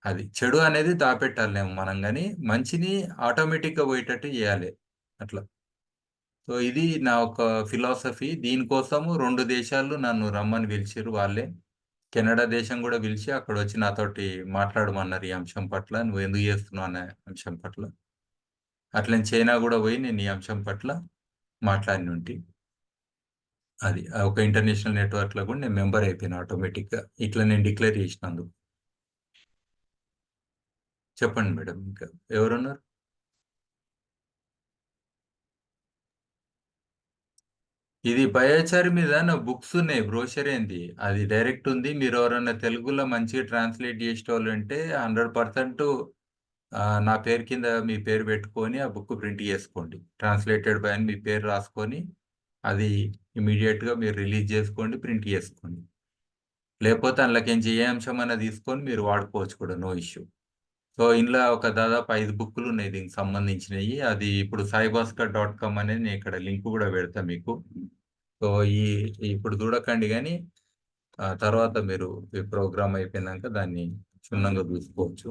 అది. చెడు అనేది దాపెట్టాలేమో మనం గాని, మంచిని ఆటోమేటిక్‌గా పోయేటట్టు జేయాలే. అట్లా. సో, ఇది నా ఒక ఫిలాసఫీ. దీనికోసము 2 దేశాలు నన్ను రమ్మని పిలిచిర్రు వాళ్ళే. కెనడా దేశం గూడా పిలిచి అక్కడొచ్చి నాతోటి మాట్లాడమన్నారు ఈ అంశం పట్ల. నువ్వెందుకు జేస్తున్నావు అనే అంశం పట్ల. అట్లనే చైనా గూడా బోయి నేను ఈ అంశం పట్ల మాట్లాడినుంటి. అది ఒక ఇంటర్నేషనల్ నెట్వర్క్లో కూడా నేను మెంబర్ అయిపోయినా ఆటోమేటిక్గా, ఇట్లా నేను డిక్లేర్ చేసినందుకు. చెప్పండి మేడం, ఇంకా ఎవరున్నారు? ఇది బయోచారి మీద నా బుక్స్ ఉన్నాయి, బ్రోషర్ ఏంది అది డైరెక్ట్ ఉంది. మీరు ఎవరన్నా తెలుగులో మంచిగా ట్రాన్స్లేట్ చేసేటోళ్ళు అంటే 100% నా పేరు కింద మీ పేరు పెట్టుకొని ఆ బుక్ ప్రింట్ చేసుకోండి. ట్రాన్స్లేటెడ్ బై అని మీ పేరు రాసుకొని అది ఇమీడియట్గా మీరు రిలీజ్ చేసుకోండి, ప్రింట్ చేసుకోండి. లేకపోతే అందులోకించి ఏ అంశం అన్నా తీసుకొని మీరు వాడుకోవచ్చు కూడా, నో ఇష్యూ. సో ఇందులో ఒక దాదాపు 5 బుక్కులు ఉన్నాయి దీనికి సంబంధించినవి. అది ఇప్పుడు సాయిభాస్కర్.com అనేది నేను ఇక్కడ లింక్ కూడా పెడతా మీకు. సో ఇప్పుడు చూడకండి, కానీ తర్వాత మీరు ఈ ప్రోగ్రామ్ అయిపోయినాక దాన్ని క్షుణ్ణంగా చూసుకోవచ్చు.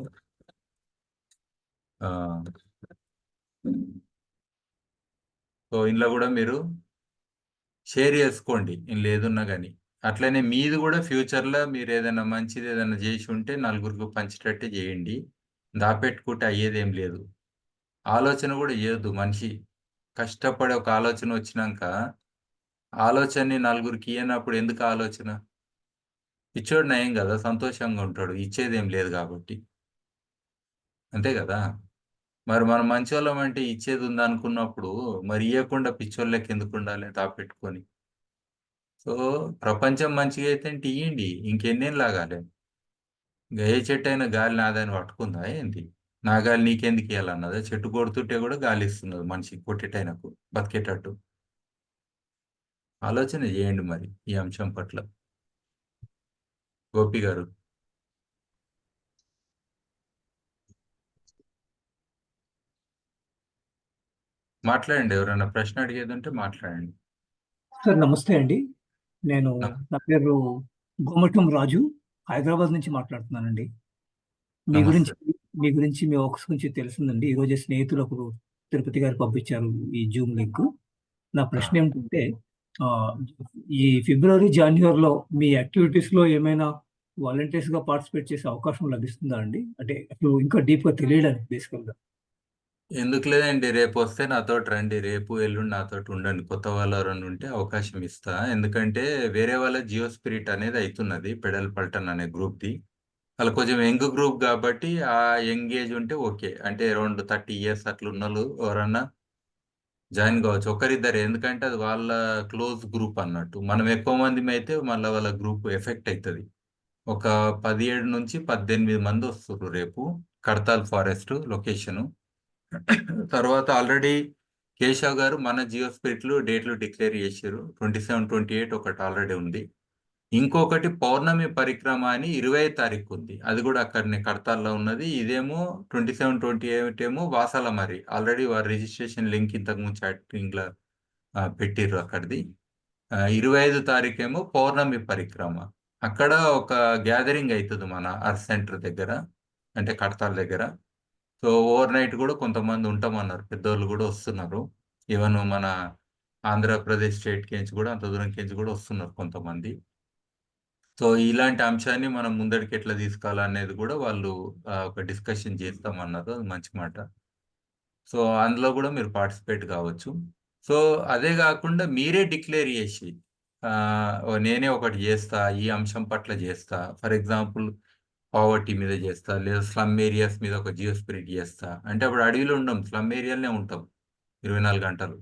సో ఇందులో కూడా మీరు షేర్ చేసుకోండి ఇందులో ఏదున్నా కానీ. అట్లనే మీది కూడా ఫ్యూచర్లో మీరు ఏదైనా మంచిది ఏదైనా చేసి ఉంటే నలుగురికి పంచేటట్టే చేయండి. దాపెట్టుకుంటే అయ్యేదేం లేదు. ఆలోచన కూడా చేయొద్దు మనిషి. కష్టపడి ఒక ఆలోచన వచ్చినాక ఆలోచనని నలుగురికి ఇయ్యనప్పుడు ఎందుకు ఆలోచన? ఇచ్చోడు నయం కదా, సంతోషంగా ఉంటాడు, ఇచ్చేదేం లేదు కాబట్టి. అంతే కదా. మరి మనం మంచోళ్ళం అంటే ఇచ్చేది ఉంది అనుకున్నప్పుడు మరి ఇవ్వకుండా పిచ్చోళ్ళకి ఎందుకు ఉండాలి దాపెట్టుకొని? సో ప్రపంచం మంచిగా అయితే ఇయ్యండి, ఇంకెన్నేళ్ళు లాగాలి? ఏ చెట్టు అయినా గాలి నాదని పట్టుకుందా ఏంటి? నా గాలి నీకెందుకు ఇవ్వాలన్నదా? చెట్టు కొడుతుంటే కూడా గాలి ఇస్తున్నది మనిషికి, కొట్టేటైనకు బతికేటట్టు. ఆలోచన చేయండి మరి ఈ అంశం పట్ల. గోపి గారు మాట్లాడండి, ఎవరైనా ప్రశ్న అడిగేది ఉంటే మాట్లాడండి. సార్ నమస్తే అండి. నేను న- నా పేరు గోమటం రాజు. హైదరాబాద్ నుంచి మాట్లాడుతున్నానండి. మీ గురించి నమస్తే. మీ గురించి మీ వర్క్స్ గురించి తెలిసిందండి. ఈరోజే స్నేహితులు ఒకరు తిరుపతి గారు పంపించారు ఈ జూమ్ లింక్. నా ప్రశ్న ఏమిటంటే ఆహ్, ఈ ఫిబ్రవరి, జాన్యురీలో మీ యాక్టివిటీస్‌లో ఏమైనా వాలంటీర్స్‌గా పార్టిసిపేట్ చేసే అవకాశం లభిస్తుందా అండి? అంటే అసలు ఇంకా డీప్‌గా తెలియడానికి బేసికల్‌గా. ఎందుకు లేదండి, రేపు వస్తే నాతోటి రండి, రేపు ఎల్లుండి నాతోటి ఉండండి. కొత్త వాళ్ళు ఎవరైనా ఉంటే అవకాశం ఇస్తా. ఎందుకంటే వేరే వాళ్ళ జియో స్పిరిట్ అనేది అవుతున్నది, పెడల్ పల్టన్ అనే గ్రూప్ది. వాళ్ళు కొంచెం యంగ్ గ్రూప్ కాబట్టి ఆ యంగ్ ఏజ్ ఉంటే ఓకే, అంటే అరౌండ్ 30 ఇయర్స్ అట్లా ఉన్నోళ్ళు ఎవరన్నా జాయిన్ కావచ్చు, ఒకరిద్దరు. ఎందుకంటే అది వాళ్ళ క్లోజ్ గ్రూప్ అన్నట్టు. మనం ఎక్కువ మంది అయితే మళ్ళీ వాళ్ళ గ్రూప్ ఎఫెక్ట్ అవుతుంది. ఒక 17 నుంచి 18 మంది వస్తారు రేపు, కడతాల్ ఫారెస్ట్ లొకేషను. తర్వాత ఆల్రెడీ కేశవ్ గారు మన జియో స్పిరిట్లు డేట్లు డిక్లేర్ చేశారు. 27, 28 ఒకటి ఆల్రెడీ ఉంది. ఇంకొకటి పౌర్ణమి పరిక్రమ అని 20 తారీఖు ఉంది, అది కూడా అక్కడనే కడతాల్లో ఉన్నది. ఇదేమో 27, 28 ఏమో వాసాల. మరి ఆల్రెడీ వారి రిజిస్ట్రేషన్ లింక్ ఇంతకుముందు చాటింగ్లో పెట్టిర్రు అక్కడిది. 25 తారీఖు ఏమో పౌర్ణమి పరిక్రమ. అక్కడ ఒక గ్యాదరింగ్ అవుతుంది మన అర్త్ సెంటర్ దగ్గర, అంటే కడతాల దగ్గర. సో ఓవర్ నైట్ కూడా కొంతమంది ఉంటామన్నారు, పెద్దోళ్ళు కూడా వస్తున్నారు. ఈవెన్ మన ఆంధ్రప్రదేశ్ స్టేట్ కించి కూడా, అంత దూరం కించి కూడా వస్తున్నారు కొంతమంది. సో ఇలాంటి అంశాన్ని మనం ముందడికి ఎట్లా తీసుకోవాలనేది కూడా వాళ్ళు ఒక డిస్కషన్ చేస్తామన్నారు, అది మంచి మాట. సో అందులో కూడా మీరు పార్టిసిపేట్ కావచ్చు. సో అదే కాకుండా మీరే డిక్లేర్ చేసి నేనే ఒకటి చేస్తా, ఈ అంశం పట్ల చేస్తా, ఫర్ ఎగ్జాంపుల్ పావర్టీ మీద చేస్తా, లేదా స్లమ్ ఏరియాస్ మీద ఒక జియో స్పిరిట్ చేస్తా అంటే అప్పుడు అడవిలో ఉండం, స్లమ్ ఏరియాలోనే ఉంటాం 24 గంటలు.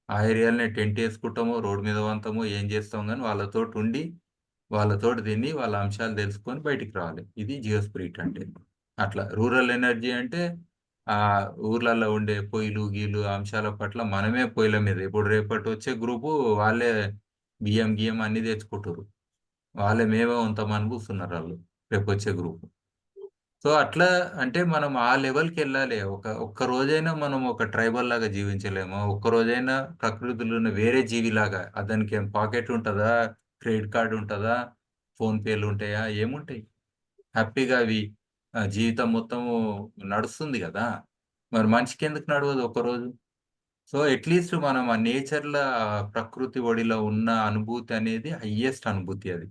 ఆ ఏరియాలోనే టెంట్ వేసుకుంటామో, రోడ్డు మీద వంతామో, ఏం చేస్తాం, కానీ వాళ్ళతోటి ఉండి వాళ్ళతోటి తిని వాళ్ళ అంశాలు తెలుసుకొని బయటికి రావాలి. ఇది జియో స్పిరిట్ అంటే. అట్లా రూరల్ ఎనర్జీ అంటే ఆ ఊర్లలో ఉండే పొయ్యిలు గీలు అంశాల పట్ల మనమే పొయ్యిల మీద, ఇప్పుడు రేపటి వచ్చే గ్రూపు వాళ్ళే బియ్యం గియ్యం అన్ని తెచ్చుకుంటారు, వాళ్ళే మేమే ఉంటామని కూర్చున్నారు వాళ్ళు రేపు వచ్చే గ్రూప్. సో అట్లా అంటే మనం ఆ లెవెల్కి వెళ్ళాలి. ఒక్క రోజైనా మనం ఒక ట్రైబల్ లాగా జీవించలేము. ఒక్క రోజైనా ప్రకృతిలో ఉన్న వేరే జీవిలాగా. దానికి ఏం పాకెట్ ఉంటుందా, క్రెడిట్ కార్డు ఉంటుందా, ఫోన్ పేలు ఉంటాయా, ఏముంటాయి? హ్యాపీగా అవి జీవితం మొత్తము నడుస్తుంది కదా. మరి మనిషికి ఎందుకు నడవదు ఒక్కరోజు? సో అట్లీస్ట్ మనం ఆ నేచర్‌లో ప్రకృతి ఒడిలో ఉన్న అనుభూతి అనేది హైయెస్ట్ అనుభూతి అది.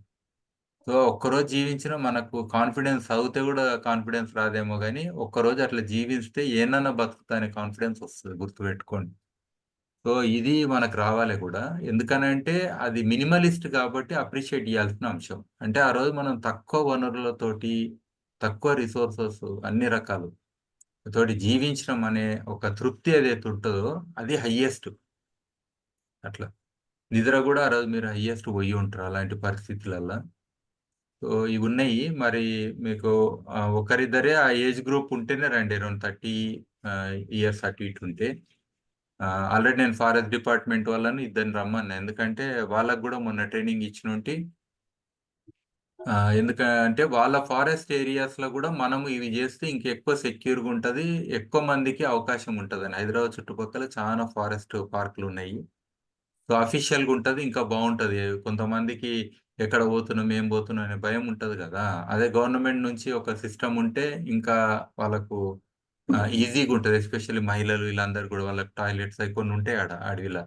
సో ఒక్కరోజు జీవించినా మనకు కాన్ఫిడెన్స్ అవుతే కూడా కాన్ఫిడెన్స్ రాదేమో గానీ, ఒక్కరోజు అట్లా జీవిస్తే ఏనన్నా బతుకుతా అనే కాన్ఫిడెన్స్ వస్తది, గుర్తుపెట్టుకోండి. సో ఇది మనకు రావాలి కూడా. ఎందుకనంటే అది మినిమలిస్ట్ కాబట్టి అప్రిషియేట్ చేయాల్సిన అంశం. అంటే ఆ రోజు మనం తక్కువ వనరులతోటి, తక్కువ రిసోర్సెస్ అన్ని రకాలు తోటి జీవించడం అనే ఒక తృప్తి ఏదైతే ఉంటుందో అది హయ్యెస్ట్. అట్లా నిద్ర కూడా ఆ రోజు మీరు హయ్యెస్ట్ పోయి ఉంటారు అలాంటి పరిస్థితులల్లో. సో ఇవి ఉన్నాయి. మరి మీకు ఒకరిద్దరే ఆ ఏజ్ గ్రూప్ ఉంటేనే రండి, అరౌండ్ 30 ఇయర్స్ అటు ఇటు ఉంటే. ఆల్రెడీ నేను ఫారెస్ట్ డిపార్ట్మెంట్ వాళ్ళని ఇద్దరిని రమ్మన్నా, ఎందుకంటే వాళ్ళకు కూడా మొన్న ట్రైనింగ్ ఇచ్చినుంటి. ఎందుకంటే వాళ్ళ ఫారెస్ట్ ఏరియాస్ లో కూడా మనము ఇవి చేస్తే ఇంకెక్కువ సెక్యూర్గా ఉంటుంది, ఎక్కువ మందికి అవకాశం ఉంటుందని. హైదరాబాద్ చుట్టుపక్కల చాలా ఫారెస్ట్ పార్కులు ఉన్నాయి. సో అఫీషియల్గా ఉంటుంది, ఇంకా బాగుంటుంది. కొంతమందికి ఎక్కడ పోతున్నాం ఏం పోతున్నాం అనే భయం ఉంటుంది కదా. అదే గవర్నమెంట్ నుంచి ఒక సిస్టమ్ ఉంటే ఇంకా వాళ్ళకు ఈజీగా ఉంటుంది. ఎస్పెషల్లీ మహిళలు వీళ్ళందరూ కూడా వాళ్ళకి టాయిలెట్స్ అవి కొన్ని ఉంటాయి ఆడ అడవిలో.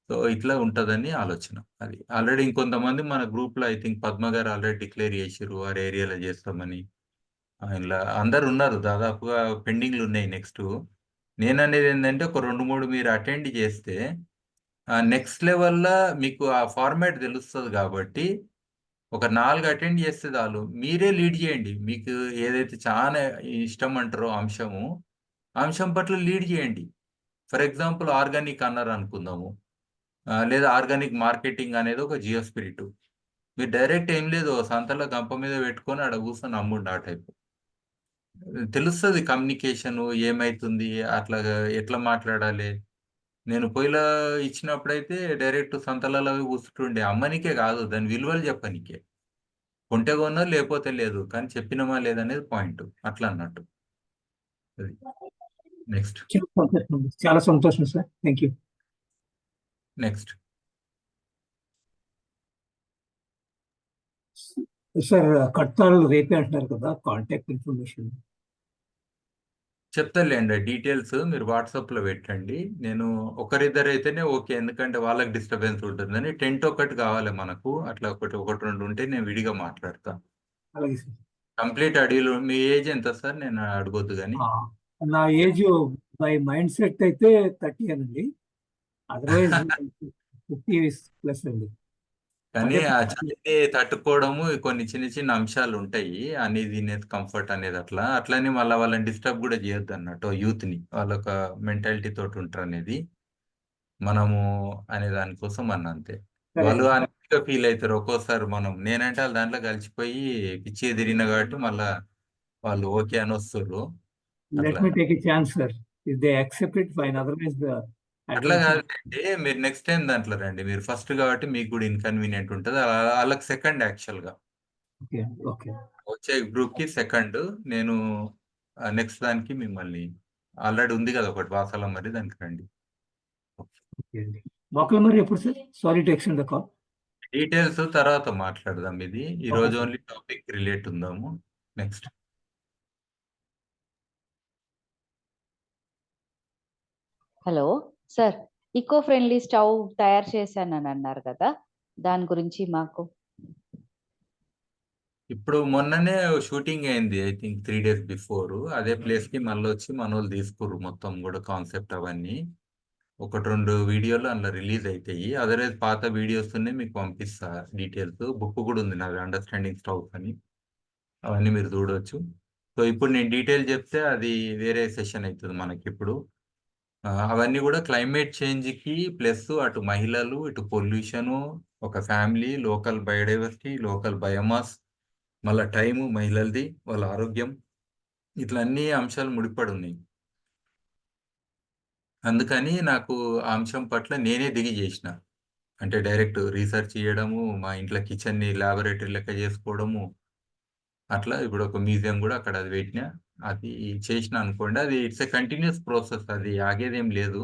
సో ఇట్లా ఉంటుందని ఆలోచన. అది ఆల్రెడీ ఇంకొంతమంది మన గ్రూప్లో ఐ థింక్ పద్మ గారు ఆల్రెడీ డిక్లేర్ చేసిర్రు వారి ఏరియాలో చేస్తామని. ఇలా అందరు ఉన్నారు, దాదాపుగా పెండింగ్లు ఉన్నాయి. నెక్స్ట్ నేననేది ఏంటంటే ఒక 2-3 మీరు అటెండ్ చేస్తే నెక్స్ట్ లెవెల్లో మీకు ఆ ఫార్మాట్ తెలుస్తుంది కాబట్టి ఒక 4 అటెండ్ చేస్తే చాలు. మీరే లీడ్ చేయండి. మీకు ఏదైతే చాలా ఇష్టం అంటారో అంశం పట్ల లీడ్ చేయండి. ఫర్ ఎగ్జాంపుల్ ఆర్గానిక్ అన్నారు అనుకుందాము, లేదా ఆర్గానిక్ మార్కెటింగ్ అనేది ఒక జియో స్పిరిట్. మీరు డైరెక్ట్ ఏం లేదు, సంతలో గంప మీద పెట్టుకొని ఆడ కూర్చొని అమ్ముండి ఆ టైప్ తెలుస్తుంది. కమ్యూనికేషన్ ఏమైతుంది, అట్లాగా ఎట్లా మాట్లాడాలి. నేను పొయ్యిలో ఇచ్చినప్పుడైతే డైరెక్ట్ సంతలలో కూర్చుంటుండే, అమ్మనికే కాదు దాని విలువలు చెప్పనికే. కొంటే కొన్నా లేకపోతే లేదు, కానీ చెప్పినమా లేదనేది పాయింట్. అట్లా అన్నట్టు. అది నెక్స్ట్. చాలా సంతోషం sir. Thank you. Next sir కట్టాలు రేపే అంటున్నారు కదా, కాంటాక్ట్ ఇన్ఫర్మేషన్ చెప్తాలేండి. డీటెయిల్స్ మీరు వాట్సాప్లో పెట్టండి. నేను ఒకరిద్దరు అయితేనే ఓకే, ఎందుకంటే వాళ్ళకి డిస్టర్బెన్స్ ఉంటుందని. టెంట్ ఒకటి కావాలి మనకు, అట్లా ఒకటి 2 ఉంటే నేను విడిగా మాట్లాడతా. అలాగే సార్. కంప్లీట్ అడిగిలో మీ ఏజ్ ఎంత సార్? నేను అడగొద్దు కానీ. నా ఏజ్ బై మైండ్ సెట్ అయితే 30 అనండి, అదర్వైజ్ 50+ అండి. కానీ ఆ చలిని తట్టుకోవడము కొన్ని చిన్న చిన్న అంశాలు ఉంటాయి. అన్ఈజీనెస్, కంఫర్ట్ అనేది అట్లని మళ్ళీ వాళ్ళని డిస్టర్బ్ కూడా చేయొద్దు అన్నట్టు. యూత్ని వాళ్ళొక మెంటాలిటీ తోటి ఉంటారు అనేది మనము అనే దానికోసం అంతే. వాళ్ళు అన్నిగా ఫీల్ అవుతారు ఒక్కోసారి. నేనంటే వాళ్ళ దాంట్లో కలిసిపోయి పిచ్చి ఎదిరిన కాబట్టి మళ్ళా వాళ్ళు ఓకే అని వస్తారు. Let me take a chance sir. If they accept it fine, otherwise అట్లా కాదండి. మీరు నెక్స్ట్ టైం దాంట్లో రండి. మీరు ఫస్ట్ కాబట్టి మీకు కూడా ఇన్కన్వీనియంట్ ఉంటుంది, వాళ్ళకి సెకండ్ యాక్చువల్గా. ఓకే. వచ్చే గ్రూప్ కి సెకండ్. నేను నెక్స్ట్ దానికి మిమ్మల్ని ఆల్రెడీ ఉంది కదా ఒకటి వాసాల, మరి దానికి రండి. వాకల మరి ఎప్పుడు sir? Sorry to extend the call. Details తర్వాత మాట్లాడదాం. ఇది ఈ రోజు ఓన్లీ టాపిక్ రిలేట్ ఉందాము. Next. Hello sir, eco friendly stove తయారు చేశానని అన్నారు కదా, దాని గురించి మాకు. ఇప్పుడు మొన్ననే షూటింగ్ అయింది, ఐ థింక్ 3 days బిఫోర్. అదే ప్లేస్ కి మళ్ళీ వచ్చి మనోళ్ళు తీసుకుర్రు మొత్తం కూడా కాన్సెప్ట్ అవన్నీ. 1-2 వీడియోలు అందులో రిలీజ్ అవుతాయి. అదర్వైజ్ పాత వీడియోస్ మీకు పంపిస్తా డీటెయిల్స్. బుక్ కూడా ఉంది నాది, అండర్స్టాండింగ్ స్టవ్స్ అని. అవన్నీ మీరు చూడవచ్చు. సో ఇప్పుడు నేను డీటెయిల్ చెప్తే అది వేరే సెషన్ అవుతుంది మనకి ఇప్పుడు. అవన్నీ కూడా క్లైమేట్ చేంజ్కి ప్లస్ అటు మహిళలు, ఇటు పొల్యూషను, ఒక family, local biodiversity, local biomass, మళ్ళీ టైము మహిళలది, వాళ్ళ ఆరోగ్యం, ఇట్లా అన్ని అంశాలు ముడిపడి ఉన్నాయి. అందుకని నాకు ఆ అంశం పట్ల నేనే దిగి చేసిన. అంటే డైరెక్ట్ రీసెర్చ్ చేయడము, మా ఇంట్లో కిచెన్ని ల్యాబొరేటరీ లెక్క చేసుకోవడము. అట్లా ఇప్పుడు ఒక మ్యూజియం కూడా అక్కడ అది పెట్టినా, అది చేసిన అనుకోండి. అది ఇట్స్ ఎ కంటిన్యూస్ ప్రాసెస్, అది ఆగేదేం లేదు.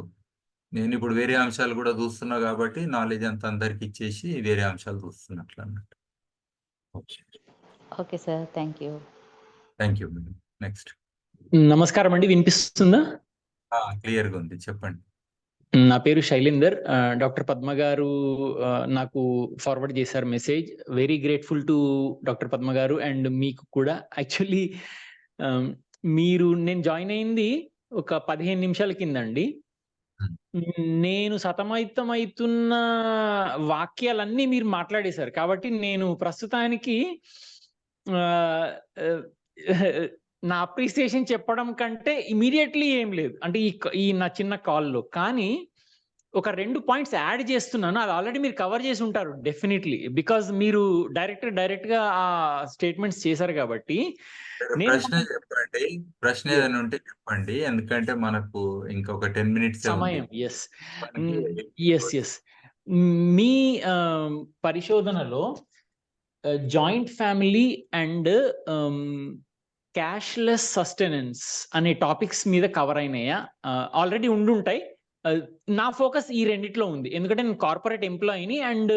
నేను ఇప్పుడు వేరే అంశాలు కూడా చూస్తున్నా కాబట్టి నాలెడ్జ్ అంతా అందరికి ఇచ్చేసి వేరే అంశాలు చూస్తున్నా అట్లా అన్నట్టు. Okay sir, thank you. Thank you madam. Next. నమస్కారం అండి, వినిపిస్తుందా? క్లియర్గా ఉంది, చెప్పండి. నా పేరు శైలేందర్. డాక్టర్ పద్మ గారు నాకు ఫార్వర్డ్ చేశారు message. Very grateful to doctor Padma గారు అండ్ మీకు కూడా. యాక్చువల్లీ నేను జాయిన్ అయింది ఒక 15 నిమిషాల కింద అండి. నేను సతమతమవుతున్న వాక్యాలన్నీ మీరు మాట్లాడేశారు. కాబట్టి నేను ప్రస్తుతానికి ఆహ్, ఆహ్, నా అప్రిసియేషన్ చెప్పడం కంటే ఇమ్మీడియేట్‌లీ ఏం లేదు. అంటే ఈ నా చిన్న కాల్‌లో. కానీ ఒక 2 పాయింట్స్ యాడ్ చేస్తున్నాను. అది ఆల్రెడీ మీరు కవర్ చేసి ఉంటారు డెఫినైట్‌లీ. బికాజ్ మీరు డైరెక్ట్‌గా ఆ స్టేట్మెంట్స్ చేశారు కాబట్టి. నేను ప్రశ్న చెప్పండి. ప్రశ్న యెస్. ఏదైనా ఉంటే చెప్పండి. ఎందుకంటే మనకు ఇంకొక 10 మినిట్సే ఉంది. సమయం. యెస్. మనకి యెస్. మీ ఆహ్, పరిశోధనలో joint family and cashless sustenance అనే టాపిక్స్ మీద కవర్ అయినాయా? ఆల్రెడీ ఉండుంటాయి. నా ఫోకస్ ఈ రెండిట్లో ఉంది. ఎందుకంటే నేను కార్పొరేట్ ఎంప్లాయీని అండ్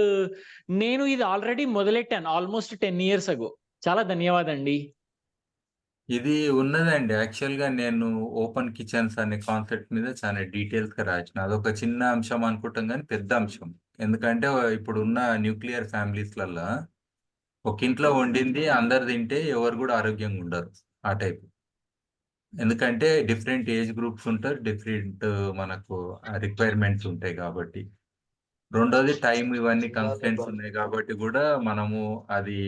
నేను ఇది ఆల్రెడీ మొదలెట్టాను ఆల్మోస్ట్ 10 ఇయర్స్ అగో. చాలా ధన్యవాదండి. ఇది ఉన్నదండి. యాక్చువల్‌గా నేను ఓపెన్ కిచెన్స్ అనే కాన్సెప్ట్ మీద చాలా డీటెయిల్స్‌గా రాసిన. అదొక చిన్న అంశం అనుకుంటాం గానీ పెద్ద అంశం. ఎందుకంటే ఇప్పుడున్న న్యూక్లియర్ ఫ్యామిలీస్‌లల్ల ఒక ఇంట్లో వండింది అందరు తింటే ఎవరు గూడా ఆరోగ్యంగా ఉండరు. ఆ టైపు. ఎందుకంటే డిఫరెంట్ ఏజ్ గ్రూప్స్ ఉంటారు. డిఫరెంట్ మనకు రిక్వైర్మెంట్స్ ఉంటాయి కాబట్టి. రెండోది టైమ్ ఇవన్నీ కన్‌స్ట్రెయింట్స్ ఉన్నాయి కాబట్టి గూడా మనము అది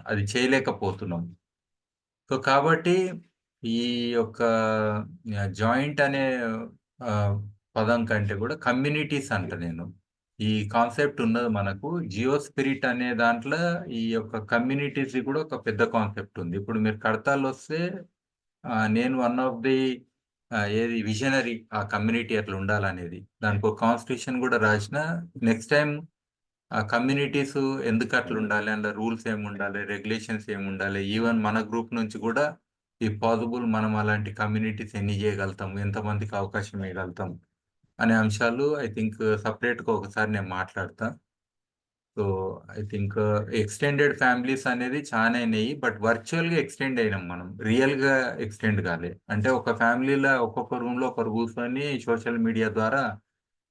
అది చేయలేకపోతున్నాం. సో, కాబట్టి ఈ యొక్క జాయింట్ అనే ఆహ్, పదం కంటే కూడా కమ్యూనిటీస్ అంట నేను. ఈ కాన్సెప్ట్ ఉన్నది మనకు. జియో స్పిరిట్ అనే దాంట్లో ఈ యొక్క కమ్యూనిటీస్‌ది కూడా ఒక పెద్ద కాన్సెప్ట్ ఉంది. ఇప్పుడు మీరు కడతాలొస్తే నేను వన్ ఆఫ్ ది ఏది విజనరీ ఆ కమ్యూనిటీ అట్లా ఉండాలనేది. దానికో కాన్స్టిట్యూషన్ కూడా రాసిన. నెక్స్ట్ టైమ్ ఆ కమ్యూనిటీస్ ఎందుకు అట్లా ఉండాలి? అందులో రూల్స్ ఏముండాలి? రెగ్యులేషన్స్ ఏముండాలి? ఈవెన్ మన గ్రూప్ నుంచి కూడా ఇఫ్ పాసిబుల్ మనం అలాంటి కమ్యూనిటీస్ ఎన్ని చేయగలుగుతాం? ఎంతమందికి అవకాశం ఇవ్వగలుగుతాం? అనే అంశాలు ఐ థింక్ సెపరేట్‌గా ఒకసారి నేను మాట్లాడతా. So, I think extended families అనేది చానా అయినాయి. బట్ వర్చువల్‌గా ఎక్స్‌టెండ్ అయినాం మనం. రియల్‌గా ఎక్స్‌టెండ్ కాలే. అంటే ఒక ఫ్యామిలీలో ఒక్కొక్క రూమ్‌లో ఒకరు కూర్చొని సోషల్ మీడియా ద్వారా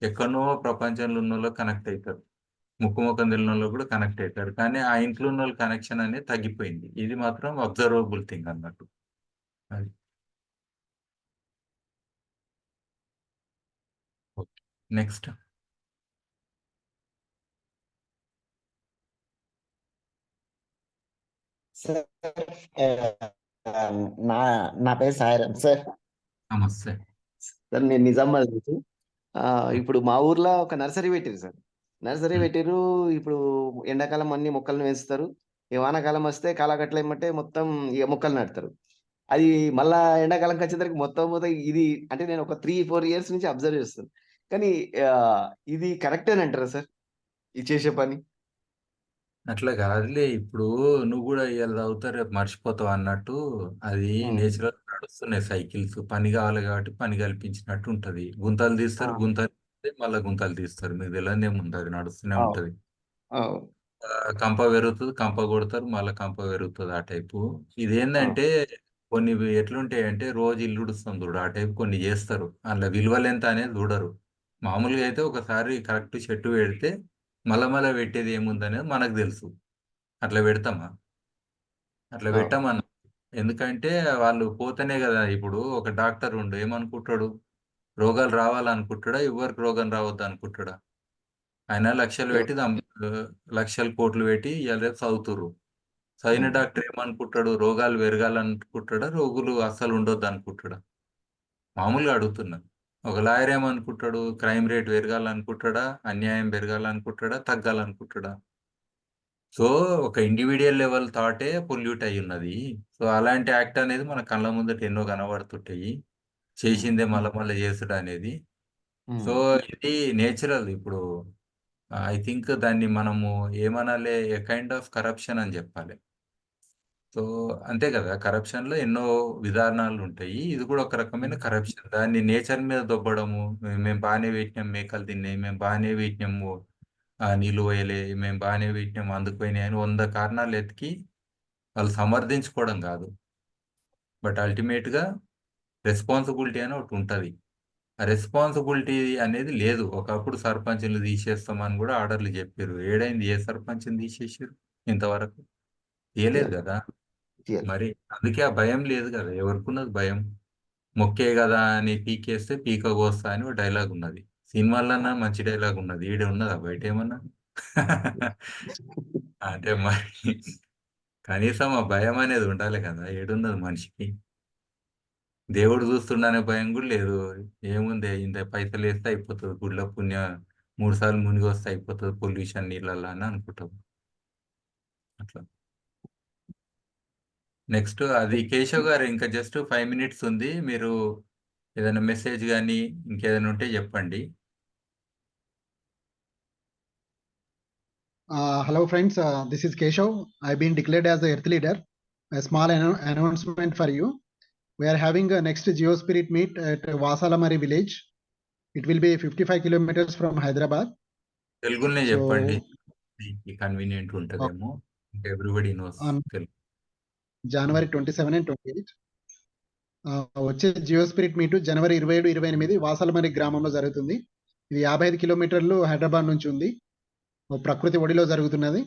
ఎక్కడనో ప్రపంచంలో ఉన్నోళ్ళు కనెక్ట్ అయితారు. ముక్కు ముఖం తెలవనోళ్ళు కూడా కనెక్ట్ అయితారు. కానీ ఆ ఇంట్లో ఉన్నోళ్ళ కనెక్షన్ అనేది తగ్గిపోయింది. ఇది మాత్రం అబ్జర్వబుల్ థింగ్ అన్నట్టు. అది. ఓకే. నెక్స్ట్. సార్ నా నా పేరు సాయిరామ్ సార్. నమస్తే. సార్ నేను నిజామాబాద్ నుంచి. ఇప్పుడు మా ఊర్లో ఒక నర్సరీ పెట్టిరు సార్. నర్సరీ హ్మ్. పెట్టిర్రు. ఇప్పుడు ఎండాకాలం అన్ని మొక్కలను పెంచుతారు. ఈ వానాకాలం వస్తే కాలగట్ల ఏమంటే మొత్తం ఇక మొక్కలు నాటుతారు. అది మళ్ళా ఎండాకాలంకి వచ్చేసరికి మొత్తం ఇది అంటే నేను ఒక 3, 4 ఇయర్స్ నుంచి అబ్జర్వ్ చేస్తాను. కానీ ఇది కరెక్టేనంటారా సార్? ఇది చేసే పని? అట్లా కాదులే. ఇప్పుడు నువ్వు కూడా ఇయాల చదువుతావు రేపు మర్చిపోతావు అన్నట్టు అది నేచురల్ నడుస్తున్నాయి సైకిల్స్. పని కావాలి కాబట్టి పని కల్పించినట్టు ఉంటది. గుంతలు తీస్తారు. గుంతలు తీస్తే మళ్ళా గుంతలు తీస్తారు. మీకు తెలవదేముంది అది నడుస్తూనే అవు ఉంటది. అవు కంప పెరుగుతది. కంప కొడతారు. మళ్ళా కంప పెరుగుతది ఆ టైపు. ఆ! ఇదేందంటే కొన్ని ఎట్లుంటాయంటే రోజు ఇల్లు ఉడుస్తాం చూడు ఆ టైపు కొన్ని చేస్తారు. అందులో విలువలెంత అనేది చూడరు. మామూలుగా అయితే ఒకసారి కరెక్ట్ చెట్టు పెడితే మళ్ళా పెట్టేది ఏముందనేది మనకు తెలుసు. అట్లా పెడతామా? అట్లా అవు పెట్టమన్నా. ఎందుకంటే వాళ్ళు పోతేనే కదా! ఇప్పుడు ఒక డాక్టర్ ఉండు ఏమనుకుంటాడు? రోగాలు రావాలనుకుంటాడా? ఎవ్వరికి రోగం రావద్దనుకుంటాడా? ఆయన లక్షలు ఎవ్ పెట్టి లక్షలు, కోట్లు పెట్టి ఇయాల రేపు చదువుతుర్రు. చదివిన హ్మ్. డాక్టర్ ఏమనుకుంటాడు? రోగాలు పెరగాలనుకుంటాడా? రోగులు అస్సలు ఉండొద్దనుకుంటాడా? మామూలుగా అడుగుతున్నా. ఒక లాయర్ ఏమనుకుంటాడు? క్రైమ్ రేట్ పెరగాలనుకుంటాడా? అన్యాయం పెరగాలనుకుంటాడా? తగ్గాలనుకుంటాడా? సో, ఒక ఇండివిడ్యువల్ లెవెల్ థాటే పొల్యూట్ అయ్యున్నది. సో, అలాంటి యాక్ట్ అనేది మన కళ్ళ ముందట ఎన్నో కనబడుతుంటాయి. హ్మ్. చేసిందే మళ్ళా మళ్ళా చేసుడనేది. సో, హ్మ్. ఇది నేచురల్. ఇప్పుడు ఐ థింక్ దాన్ని మనము ఏమనాలి? ఎ కైండ్ ఆఫ్ కరప్షన్ అని జెప్పాలి. సో, అంతే గదా! కరప్షన్‌లో ఎన్నో విధానాలుంటాయి. ఇది గూడా ఒక రకమైన కరప్షన్. దాన్ని నేచర్ మీద దొబ్బడము, మేము బానే పెట్టినాం మేకలు తిన్నాయి, మేము బానే పెట్టినాము నీళ్ళు పోయలే, మేము బానే పెట్టినాం అందుకు పోయినాయి అని 100 కారణాలు ఎతికి వాళ్ళు సమర్థించుకోవడం గాదు. బట్ అల్టిమేట్‌గా రెస్పాన్సిబిలిటీ అని ఒకటుంటది. ఆ రెస్పాన్సిబిలిటీ అనేది లేదు. ఒకప్పుడు సర్పంచులు తీసేస్తామని గూడా ఆర్డర్‌లు జెప్పిర్రు. ఏడైంది? ఏ సర్పంచ్‌ని తీసేసిర్రు ఇంతవరకు? తీయలేదు తీయాలి. గదా! తీయాలి. మరి అందుకే ఆ భయం లేదు గదా! ఎవరికున్నది భయం? మొక్కే కదా అని పీకేస్తే పీక కోస్తా అని ఒక డైలాగ్ ఉన్నది. సినిమాలన్నా మంచి డైలాగ్ ఉన్నది, ఈడ ఉన్నదా బయట ఏమన్నా? అంటే మరి కనీసం ఆ భయం అనేది ఉండాలి కదా, ఏడున్నది మనిషికి? దేవుడు చూస్తుండనే భయం కూడా లేదు. ఏముంది, ఇంత పైసలు వేస్తే అయిపోతుంది, గుడిలో 3 సార్లు మునిగి వస్తే అయిపోతుంది పొల్యూషన్ నీళ్ళల్లో అని అనుకుంటాం. అట్లా నెక్స్ట్ అది కేశవ్ గారు, ఇంకా జస్ట్ 5 minutes ఉంది. మీరు ఏదైనా మెసేజ్ కానీ ఇంకేదైనా ఉంటే చెప్పండి. Hello friends, this is Keshav. I've been declared as the Earth Leader. A small announcement for you. We are having a next Geospirit meet at Vasalamari village. It will be 55 kilometers from Hyderabad. తెలుగులోనే So, చెప్పండి, convenient ఉంటుందేమో, everybody knows on Telugu. January 27 and 28. వచ్చే జియోస్పిరిట్ meet జనవరి 27-28 వాసలమరి గ్రామంలో జరుగుతుంది. ఇది 55 కిలోమీటర్లు హైదరాబాద్ నుంచి ఉంది. ప్రకృతి ఒడిలో జరుగుతున్నది.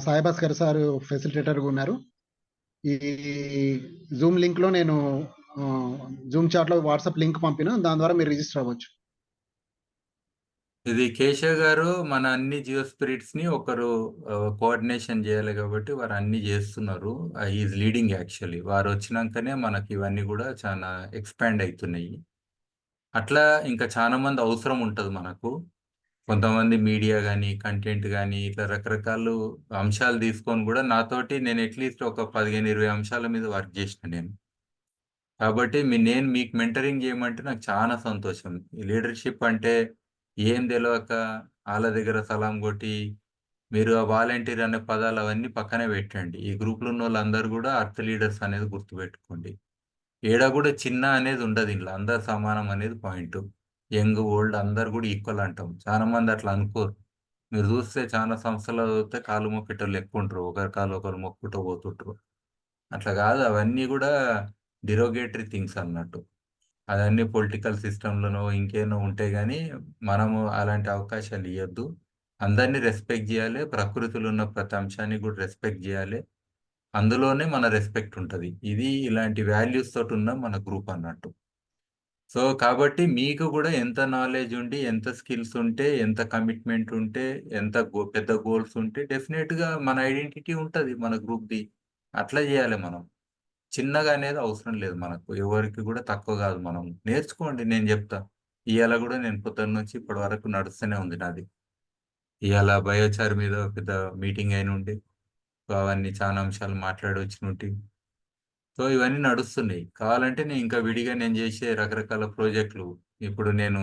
సాయిభాస్కర్ సార్ ఫెసిలిటేటర్గా ఉన్నారు. ఈ జూమ్ లింక్ లో నేను జూమ్ చాట్ లో వాట్సాప్ లింక్ పంపిన, దాని ద్వారా మీరు రిజిస్టర్ అవ్వచ్చు. ఇది కేశవ్ గారు మన అన్ని జియో స్పిరిట్స్ ని ఒకరు కోఆర్డినేషన్ చేయాలి కాబట్టి వారు అన్ని చేస్తున్నారు. Is leading actually. వారు వచ్చినాకనే మనకి ఇవన్నీ కూడా చాలా ఎక్స్పాండ్ అవుతున్నాయి. అట్లా ఇంకా చాలా మంది అవసరం ఉంటుంది మనకు. కొంతమంది మీడియా కానీ కంటెంట్ కానీ ఇట్లా రకరకాల అంశాలు తీసుకొని కూడా నాతోటి నేను అట్లీస్ట్ ఒక 15-20 అంశాల మీద వర్క్ చేసిన నేను. కాబట్టి నేను మీకు మెంటరింగ్ చేయమంటే నాకు చాలా సంతోషం. ఈ లీడర్షిప్ అంటే ఏం తెలియక వాళ్ళ దగ్గర సలాం కొట్టి మీరు ఆ వాలంటీర్ అనే పదాలు అవన్నీ పక్కనే పెట్టండి. ఈ గ్రూప్లో ఉన్న వాళ్ళందరూ కూడా అర్త్ లీడర్స్ అనేది గుర్తుపెట్టుకోండి. ఏడా కూడా చిన్న అనేది ఉండదు, ఇంట్లో అందరు సమానం అనేది పాయింట్. యంగ్ ఓల్డ్ అందరు కూడా ఈక్వల్ అంటాం. చాలా మంది అట్లా అనుకోరు. మీరు చూస్తే చాలా సంస్థలు చదివితే కాలు మొక్కేటోళ్ళు ఎక్కువ ఉంటారు, ఒకరి కాలు ఒకరు మొక్కుటూ పోతుంటారు. అట్లా కాదు, అవన్నీ కూడా డిరోగేటరీ థింగ్స్ అన్నట్టు. అవన్నీ పొలిటికల్ సిస్టంలోనో ఇంకేనో ఉంటాయి, కానీ మనము అలాంటి అవకాశాలు ఇవ్వద్దు. అందరినీ రెస్పెక్ట్ చేయాలి, ప్రకృతిలో ఉన్న ప్రతి అంశాన్ని కూడా రెస్పెక్ట్ చేయాలి. అందులోనే మన రెస్పెక్ట్ ఉంటుంది. ఇది ఇలాంటి వాల్యూస్ తోటి ఉన్న మన గ్రూప్ అన్నట్టు. సో కాబట్టి మీకు కూడా ఎంత నాలెడ్జ్ ఉండి, ఎంత స్కిల్స్ ఉంటే, ఎంత కమిట్మెంట్ ఉంటే, ఎంత పెద్ద గోల్స్ ఉంటే డెఫినెట్గా మన ఐడెంటిటీ ఉంటుంది మన గ్రూప్ది. అట్లా చేయాలి మనం. చిన్నగా అనేది అవసరం లేదు మనకు, ఎవరికి కూడా తక్కువ కాదు. మనం నేర్చుకోండి, నేను చెప్తా. ఇవాళ కూడా నేను పొద్దున్న నుంచి ఇప్పటి వరకు నడుస్తూనే ఉంది నాది. ఇవాళ బయోచార్ మీద పెద్ద మీటింగ్ అయిన ఉండి, సో అవన్నీ చాలా అంశాలు మాట్లాడి వచ్చినట్టు. సో ఇవన్నీ నడుస్తున్నాయి. కావాలంటే నేను ఇంకా విడిగా నేను చేసే రకరకాల ప్రాజెక్టులు, ఇప్పుడు నేను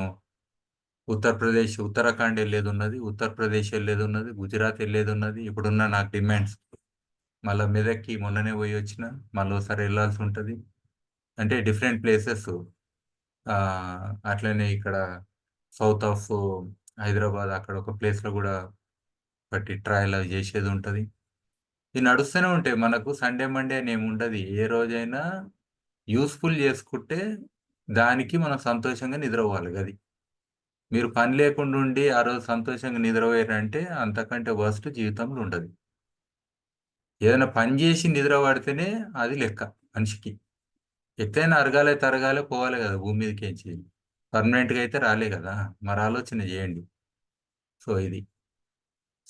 ఉత్తరప్రదేశ్ ఉత్తరాఖండ్ వెళ్ళేది ఉన్నది, ఉత్తరప్రదేశ్ వెళ్ళేది ఉన్నది, గుజరాత్ వెళ్ళేది ఉన్నది. ఇప్పుడున్న నాకు డిమాండ్స్ మళ్ళీ మెదక్కి మొన్ననే పోయి వచ్చిన, మళ్ళీ ఒకసారి వెళ్ళాల్సి ఉంటుంది. అంటే డిఫరెంట్ ప్లేసెస్. అట్లనే ఇక్కడ సౌత్ ఆఫ్ హైదరాబాద్ అక్కడ ఒక ప్లేస్లో కూడా ఒకటి ట్రయల్ అవి చేసేది ఉంటుంది. ఇది నడుస్తూనే ఉంటాయి మనకు. సండే మండే అని ఏమి ఉండదు. ఏ రోజైనా యూస్ఫుల్ చేసుకుంటే దానికి మనం సంతోషంగా నిద్రపోవాలి. అది మీరు పని లేకుండా ఉండి ఆ రోజు సంతోషంగా నిద్రపోయారంటే అంతకంటే వర్స్ట్ జీవితంలో ఉండదు. ఏదైనా పని చేసి నిద్ర పడితేనే అది లెక్క మనిషికి. ఎట్లయినా అరగాలే తరగాలే పోవాలి కదా భూమి మీదకేంచి, పర్మనెంట్గా అయితే రాలే కదా. మరి ఆలోచన చేయండి. సో ఇది.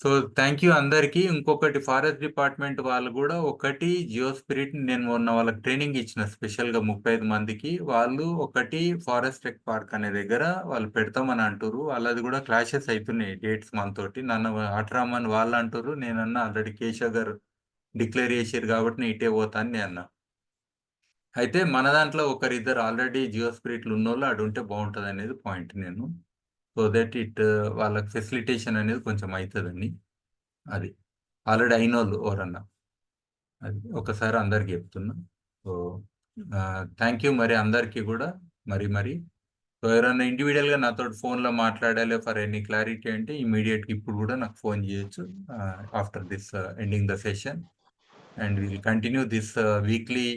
సో థ్యాంక్ యూ అందరికీ. ఇంకొకటి ఫారెస్ట్ డిపార్ట్మెంట్ వాళ్ళు కూడా ఒకటి జియో స్పిరిట్ నేను మొన్న వాళ్ళకి ట్రైనింగ్ ఇచ్చిన స్పెషల్గా 35 మందికి. వాళ్ళు ఒకటి ఫారెస్ట్ టెక్ పార్క్ అనే దగ్గర వాళ్ళు పెడతామని అంటారు. వాళ్ళది కూడా క్లాషెస్ అవుతున్నాయి డేట్స్ మనతోటి. నన్ను అట్రామని వాళ్ళు అంటారు, నేనన్నా ఆల్రెడీ కేశవ్ గారు డిక్లేర్ చేసారు కాబట్టి నేను ఇటే పోతాను నేను అన్నా. అయితే మన దాంట్లో ఒకరిద్దరు ఆల్రెడీ జియో స్పిరిట్లు ఉన్నోళ్ళు అటు ఉంటే బాగుంటుంది అనేది పాయింట్ నేను. సో దట్ వాళ్ళకి ఫెసిలిటేషన్ అనేది కొంచెం అవుతుందని. అది ఆల్రెడీ అయినోళ్ళు ఎవరన్నా. అది ఒకసారి అందరికి చెప్తున్నా. సో థ్యాంక్ యూ మరి అందరికీ కూడా. మరి సో ఎవరైనా ఇండివిజువల్గా నాతో ఫోన్లో మాట్లాడాలి ఫర్ ఎనీ క్లారిటీ అంటే ఇమీడియట్గా ఇప్పుడు కూడా నాకు ఫోన్ చేయొచ్చు after this ending the session. And will continue this weekly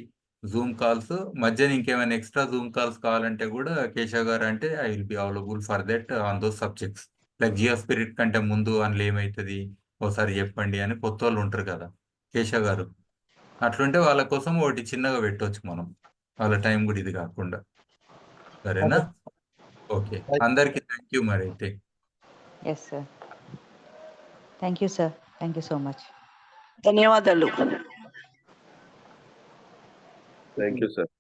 Zoom calls. మధ్యన ఇంకేమైనా ఎక్స్ట్రా జూమ్ కాల్స్ కావాలంటే కూడా కేశవ్ గారు అంటే I will be available for that on those subjects. Like geo spirit కంటే ముందు అందులో ఏమవుతుంది ఒకసారి చెప్పండి అని కొత్త వాళ్ళు ఉంటారు కదా కేశవ్ గారు. అట్లుంటే వాళ్ళ కోసం ఒకటి చిన్నగా పెట్టవచ్చు మనం. వాళ్ళ టైం కూడా ఇది కాకుండా. సరేనా? ఓకే, అందరికి థ్యాంక్ యూ మరి అయితే. Yes sir. Thank you sir. Thank you so much. ధన్యవాదాలు. Thank you sir.